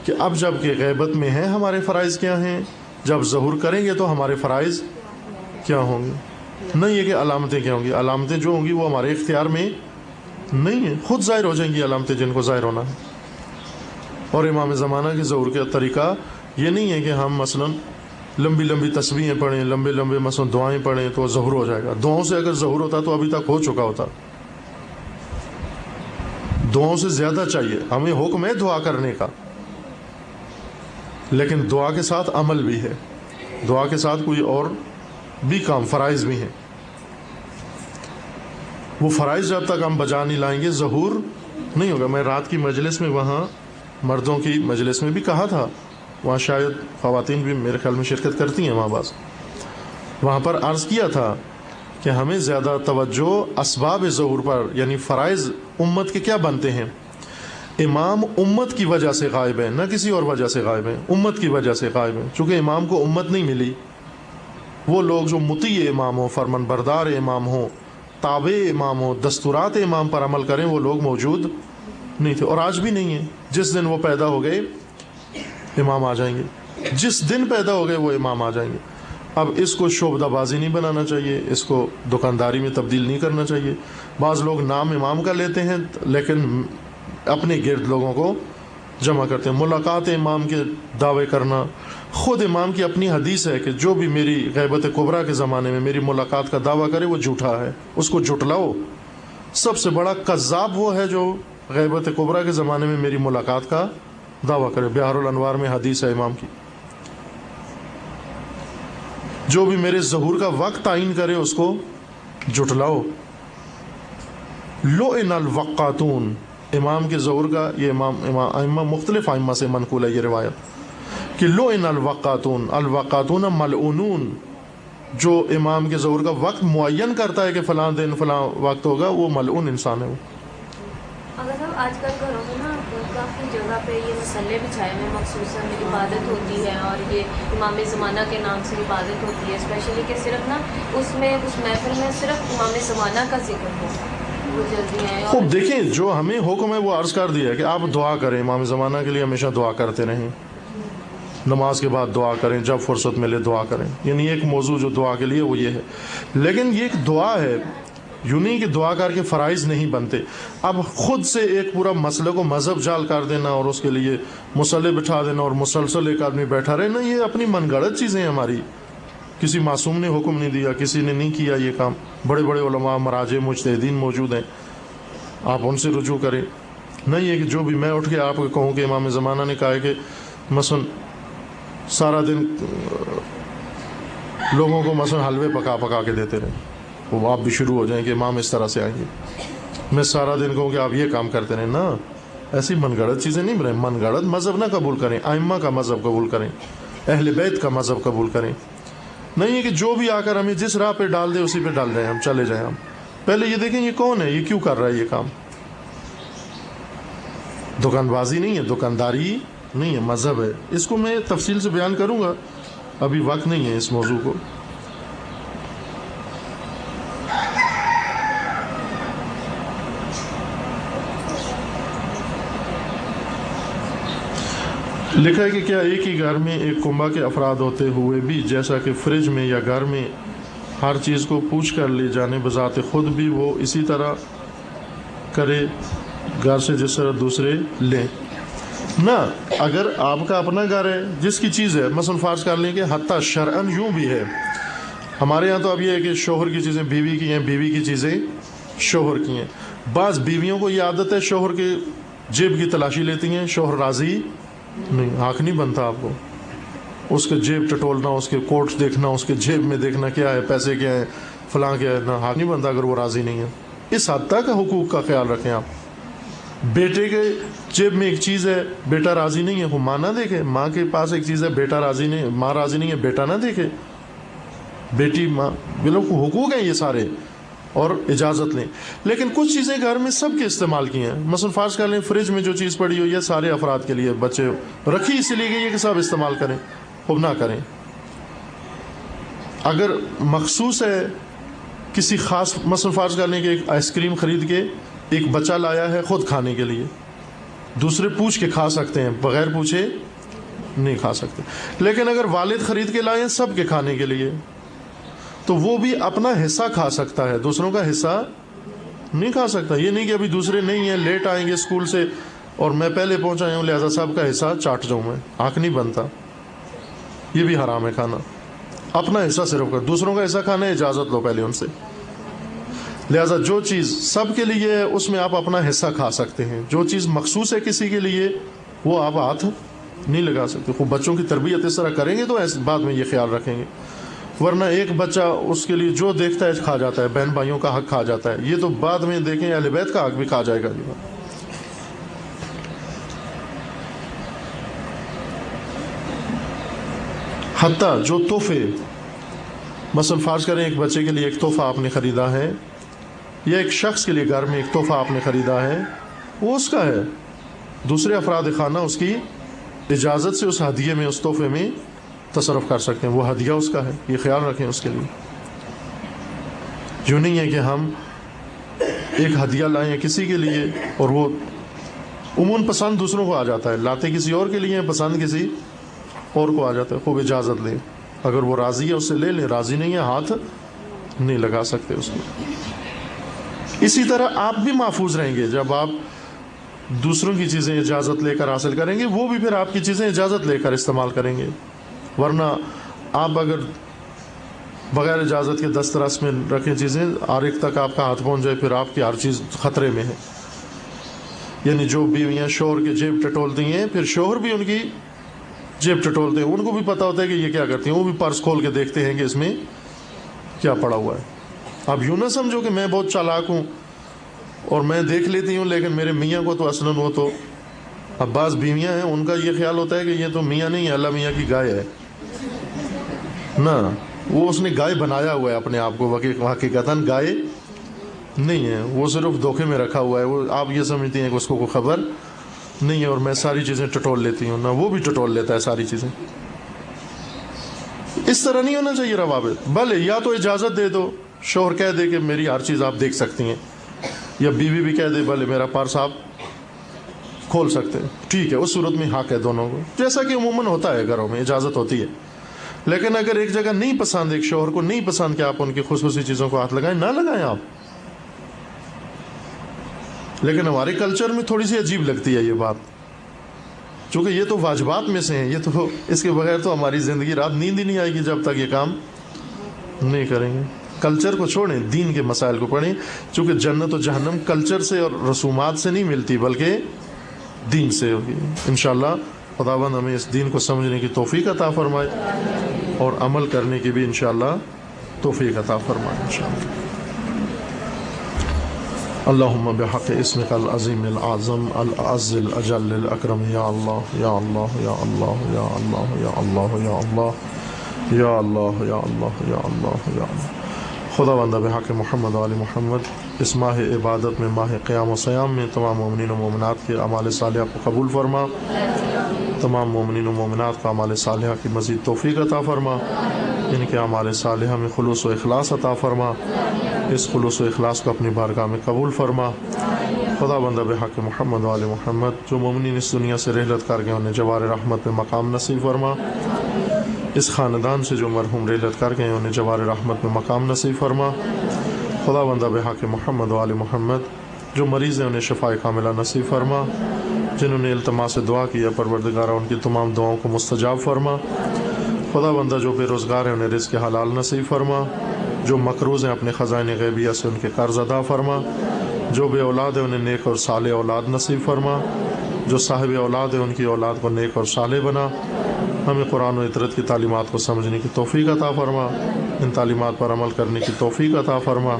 کہ اب جب کہ غیبت میں ہیں ہمارے فرائض کیا ہیں, جب ظہور کریں گے تو ہمارے فرائض کیا ہوں گے. نہیں یہ کہ علامتیں کیا ہوں گی, علامتیں جو ہوں گی وہ ہمارے اختیار میں نہیں ہیں, خود ظاہر ہو جائیں گی علامتیں جن کو ظاہر ہونا ہے. اور امام زمانہ کے ظہور کا طریقہ یہ نہیں ہے کہ ہم مثلا لمبی لمبی تسبیحیں پڑھیں, لمبے لمبے مثلا دعائیں پڑھیں تو ظہور ہو جائے گا. دعاؤں سے اگر ظہور ہوتا تو ابھی تک ہو چکا ہوتا. دعاؤں سے زیادہ چاہیے, ہمیں حکم ہے دعا کرنے کا. لیکن دعا کے ساتھ عمل بھی ہے، دعا کے ساتھ کوئی اور بھی کام، فرائض بھی ہیں. وہ فرائض جب تک ہم بجا نہیں لائیں گے ظہور نہیں ہوگا. میں رات کی مجلس میں، وہاں مردوں کی مجلس میں بھی کہا تھا، وہاں شاید خواتین بھی میرے خیال میں شرکت کرتی ہیں وہاں بعض، وہاں پر عرض کیا تھا کہ ہمیں زیادہ توجہ اسباب ظہور پر، یعنی فرائض امت کے کیا بنتے ہیں. امام امت کی وجہ سے غائب ہے، نہ کسی اور وجہ سے غائب ہے، امت کی وجہ سے غائب ہے. چونکہ امام کو امت نہیں ملی، وہ لوگ جو مطیع امام ہوں، فرمان بردار امام ہوں، تابع امام ہوں، دستورات امام پر عمل کریں، وہ لوگ موجود نہیں تھے اور آج بھی نہیں ہیں. جس دن وہ پیدا ہو گئے امام آ جائیں گے، جس دن پیدا ہو گئے وہ امام آ جائیں گے. اب اس کو شعبدہ بازی نہیں بنانا چاہیے، اس کو دکانداری میں تبدیل نہیں کرنا چاہیے. بعض لوگ نام امام کا لیتے ہیں لیکن اپنے گرد لوگوں کو جمع کرتے ہیں. ملاقات امام کے دعوے کرنا، خود امام کی اپنی حدیث ہے کہ جو بھی میری غیبت کبریٰ کے زمانے میں میری ملاقات کا دعویٰ کرے وہ جھوٹا ہے، اس کو جھٹلاؤ. سب سے بڑا کذاب وہ ہے جو غیبت کبریٰ کے زمانے میں میری ملاقات کا دعویٰ کرے. بہار الانوار میں حدیث ہے امام کی. جو بھی میرے ظہور کا وقت تعین کرے اس کو جھٹلاؤ. لعن الوقاتون، امام کے ظہور کا یہ امام مختلف ائمہ سے منقول ہے یہ روایت کہ لعن الوقاتون، الوقاتون ملعونون. جو امام کے ظہور کا وقت معین کرتا ہے کہ فلاں دن فلاں وقت ہوگا، وہ ملعون انسان ہے. وہ اگر ہم آج کل گھروں میں نا کافی جگہ پہ یہ مسلے بچھائے ہوئے مخصوصاً عبادت ہوتی ہے اور یہ امام زمانہ کے نام سے عبادت ہوتی ہے، اسپیشلی کہ صرف نا اس میں اس محفل میں صرف امام زمانہ کا ذکر ہو، وہ جلدی ہیں. خوب دیکھیں، جو ہمیں حکم ہے وہ عرض کر دیا ہے کہ آپ دعا کریں، امام زمانہ کے لیے ہمیشہ دعا کرتے رہیں، نماز کے بعد دعا کریں، جب فرصت ملے دعا کریں. یعنی ایک موضوع جو دعا کے لیے وہ یہ ہے. لیکن یہ ایک دعا ہے، یوں نہیں کہ دعا کر کے فرائض نہیں بنتے. اب خود سے ایک پورا مسئلے کو مذہب جال کر دینا اور اس کے لیے مصلے بٹھا دینا اور مسلسل ایک آدمی بیٹھا رہے نا، یہ اپنی من گھڑت چیزیں ہیں ہماری. کسی معصوم نے حکم نہیں دیا، کسی نے نہیں کیا یہ کام. بڑے بڑے علماء، مراجع، مجتہدین موجود ہیں، آپ ان سے رجوع کریں. نہیں ہے کہ جو بھی میں اٹھ کے آپ کو کہوں کہ امام زمانہ نے کہا ہے کہ مثلا سارا دن لوگوں کو مثلا حلوے پکا پکا کے دیتے رہیں، وہ آپ بھی شروع ہو جائیں کہ امام اس طرح سے آئیں گے. میں سارا دن کہوں کہ آپ یہ کام کرتے رہیں، نہ، ایسی من گھڑت چیزیں نہیں بنائیں. من گھڑت مذہب نہ قبول کریں، ائمہ کا مذہب قبول کریں، اہل بیت کا مذہب قبول کریں. نہیں ہے کہ جو بھی آ کر ہمیں جس راہ پہ ڈال دے اسی پہ ڈال جائیں، ہم چلے جائیں. ہم پہلے یہ دیکھیں یہ کون ہے، یہ کیوں کر رہا ہے یہ کام. دکان بازی نہیں ہے، دکانداری نہیں ہے، مذہب ہے. اس کو میں تفصیل سے بیان کروں گا، ابھی وقت نہیں ہے اس موضوع کو. لکھا ہے کہ کیا ایک ہی گھر میں ایک کنبہ کے افراد ہوتے ہوئے بھی جیسا کہ فریج میں یا گھر میں ہر چیز کو پوچھ کر لے جانے بذات خود بھی وہ اسی طرح کرے گھر سے جس طرح دوسرے لیں؟ نہ، اگر آپ کا اپنا گھر ہے جس کی چیز ہے، مثلا فرض کر لیں کہ حتیٰ شرعاً یوں بھی ہے. ہمارے یہاں تو اب یہ ہے کہ شوہر کی چیزیں بیوی کی ہیں، بیوی کی چیزیں شوہر کی ہیں. بعض بیویوں کو یہ عادت ہے شوہر کے جیب کی تلاشی لیتی ہیں، شوہر راضی نہیں، حق نہیں بنتا آپ کو اس کے جیب ٹٹولنا، اس کے کوٹ دیکھنا، اس کے جیب میں دیکھنا کیا ہے، پیسے کیا ہے، فلاں کیا ہے. نہ، حق نہیں بنتا اگر وہ راضی نہیں ہے. اس حد تک حقوق کا خیال رکھیں آپ. بیٹے کے جیب میں ایک چیز ہے، بیٹا راضی نہیں ہے، وہ ماں نہ دیکھے. ماں کے پاس ایک چیز ہے، بیٹا راضی نہیں، ماں راضی نہیں ہے، بیٹا نہ دیکھے. بیٹی، ماں، بالکل حقوق ہیں یہ سارے، اور اجازت لیں. لیکن کچھ چیزیں گھر میں سب کے استعمال کی ہیں. مثلا فرض کر لیں فریج میں جو چیز پڑی ہو یہ سارے افراد کے لیے، بچے رکھی اسی لیے گئی ہے کہ سب استعمال کریں، خوب نہ کریں. اگر مخصوص ہے کسی خاص، مثلا فرض کر لیں کہ ایک آئس کریم خرید کے ایک بچہ لایا ہے خود کھانے کے لیے، دوسرے پوچھ کے کھا سکتے ہیں، بغیر پوچھے نہیں کھا سکتے. لیکن اگر والد خرید کے لائے ہیں سب کے کھانے کے لیے تو وہ بھی اپنا حصہ کھا سکتا ہے، دوسروں کا حصہ نہیں کھا سکتا. یہ نہیں کہ ابھی دوسرے نہیں ہیں، لیٹ آئیں گے اسکول سے اور میں پہلے پہنچا ہوں لہذا سب کا حصہ چاٹ جاؤں میں. حق نہیں بنتا، یہ بھی حرام ہے کھانا. اپنا حصہ صرف کر، دوسروں کا حصہ کھانا ہے اجازت لو پہلے ان سے. لہذا جو چیز سب کے لیے ہے اس میں آپ اپنا حصہ کھا سکتے ہیں. جو چیز مخصوص ہے کسی کے لیے وہ آپ ہاتھ نہیں لگا سکتے. خوب بچوں کی تربیت اس طرح کریں گے تو ایسے بعد میں یہ خیال رکھیں گے, ورنہ ایک بچہ اس کے لیے جو دیکھتا ہے کھا جاتا ہے, بہن بھائیوں کا حق کھا جاتا ہے, یہ تو بعد میں دیکھیں اہل بیت کا حق بھی کھا جائے گا. حتیٰ جو تحفے, مثلا فرض کریں ایک بچے کے لیے ایک تحفہ آپ نے خریدا ہے, یا ایک شخص کے لیے گھر میں ایک تحفہ آپ نے خریدا ہے, وہ اس کا ہے, دوسرے افراد خانہ اس کی اجازت سے اس ہدیے میں, اس تحفے میں تصرف کر سکتے ہیں, وہ ہدیہ اس کا ہے, یہ خیال رکھیں اس کے لیے. جو نہیں ہے کہ ہم ایک ہدیہ لائیں کسی کے لیے اور وہ عموماً پسند دوسروں کو آ جاتا ہے, لاتے کسی اور کے لیے, پسند کسی اور کو آ جاتا ہے. خوب اجازت لیں, اگر وہ راضی ہے اس سے لے لیں, راضی نہیں ہے ہاتھ نہیں لگا سکتے اس کو. اسی طرح آپ بھی محفوظ رہیں گے جب آپ دوسروں کی چیزیں اجازت لے کر حاصل کریں گے, وہ بھی پھر آپ کی چیزیں اجازت لے کر استعمال کریں گے. ورنہ آپ اگر بغیر اجازت کے دسترس میں رکھیں چیزیں, ہر ایک تک آپ کا ہاتھ پہنچ جائے, پھر آپ کی ہر چیز خطرے میں ہے. یعنی جو بیویاں شوہر کے جیب ٹٹولتی ہیں, پھر شوہر بھی ان کی جیب ٹٹولتے ہیں, ان کو بھی پتہ ہوتا ہے کہ یہ کیا کرتی ہیں, وہ بھی پرس کھول کے دیکھتے ہیں کہ اس میں کیا پڑا ہوا ہے. آپ یوں نہ سمجھو کہ میں بہت چالاک ہوں اور میں دیکھ لیتی ہوں, لیکن میرے میاں کو تو اصلاً وہ تو, اب بعض بیویاں ہیں ان کا یہ خیال ہوتا ہے کہ یہ تو میاں نہیں ہے, اللہ میاں کی گائے ہے. نہ, وہ اس نے گائے بنایا ہوا ہے اپنے آپ کو, حقیقتاً گائے نہیں ہے, وہ صرف دھوکے میں رکھا ہوا ہے. وہ آپ یہ سمجھتی ہیں کہ اس کو کوئی خبر نہیں ہے اور میں ساری چیزیں ٹٹول لیتی ہوں. نہ, وہ بھی ٹٹول لیتا ہے ساری چیزیں. اس طرح نہیں ہونا چاہیے روابط. بھلے یا تو اجازت دے دو, شوہر کہہ دے کہ میری ہر چیز آپ دیکھ سکتی ہیں, یا بیوی بھی کہہ دے بھلے میرا پرس آپ کھول سکتے ہیں, ٹھیک ہے, اس صورت میں حق ہے دونوں کو, جیسا کہ عموماً ہوتا ہے گھروں میں, اجازت ہوتی ہے. لیکن اگر ایک جگہ نہیں پسند, ایک شوہر کو نہیں پسند کہ آپ ان کی خصوصی چیزوں کو ہاتھ لگائیں, نہ لگائیں آپ. لیکن ہمارے کلچر میں تھوڑی سی عجیب لگتی ہے یہ بات, چونکہ یہ تو واجبات میں سے ہیں, یہ تو اس کے بغیر تو ہماری زندگی رات نیند ہی نہیں آئے گی جب تک یہ کام نہیں کریں گے. کلچر کو چھوڑیں, دین کے مسائل کو پڑھیں, چونکہ جنت و جہنم کلچر سے اور رسومات سے نہیں ملتی بلکہ دین سے ہوگی. انشاءاللہ خداوند ہمیں اس دین کو سمجھنے کی توفیق عطا فرمائے اور عمل کرنے کی بھی انشاءاللہ توفیق عطا فرمائے انشاءاللہ. اللہم بحق اسمک العظیم العظم العز الاجل الاکرم, یا اللہ یا اللہ یا اللہ یا اللہ یا اللہ یا اللہ یا اللہ یا اللہ یا اللہ یا اللہ. خداوند بحق محمد و آل محمد, اس ماہ عبادت میں, ماہ قیام و صیام میں تمام مومنین و مومنات کے اعمال صالحہ کو قبول فرما, تمام مومنین و مومنات کا اعمال صالحہ کی مزید توفیق عطا فرما, ان کے اعمال صالحہ میں خلوص و اخلاص عطا فرما, اس خلوص و اخلاص کو اپنی بارگاہ میں قبول فرما. خداوند بحق محمد و آل محمد, جو مومنین اس دنیا سے رحلت کر گئے انہیں جوار رحمت میں مقام نصیب فرما, اس خاندان سے جو مرحوم رحلت کر گئے انہیں جوار رحمت میں مقام نصیب فرما. خداوند بحق محمد و آل محمد, جو مریض ہیں انہیں شفاء کاملہ نصیب فرما, جنہوں نے التماس دعا کیا پروردگارہ ان کی تمام دعاؤں کو مستجاب فرما. خداوند جو بے روزگار ہیں انہیں رزق حلال نصیب فرما, جو مقروض ہیں اپنے خزائن غیبیہ سے ان کے قرض ادا فرما, جو بے اولاد ہیں انہیں نیک اور صالح اولاد نصیب فرما, جو صاحب اولاد ہیں ان کی اولاد کو نیک اور صالح بنا. ہمیں قرآن و اطرت کی تعلیمات کو سمجھنے کی توفیق عطا فرما, ان تعلیمات پر عمل کرنے کی توفیق عطا فرما.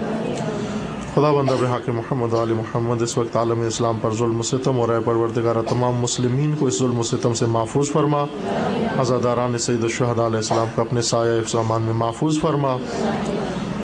خداوند بحق محمد و آل محمد, اس وقت عالم اسلام پر ظلم و ستم اور اے پروردگارہ تمام مسلمین کو اس ظلم و ستم سے محفوظ فرما. عزاداران سید الشہداء علیہ السلام کو اپنے سایہ حفظ و امان میں محفوظ فرما.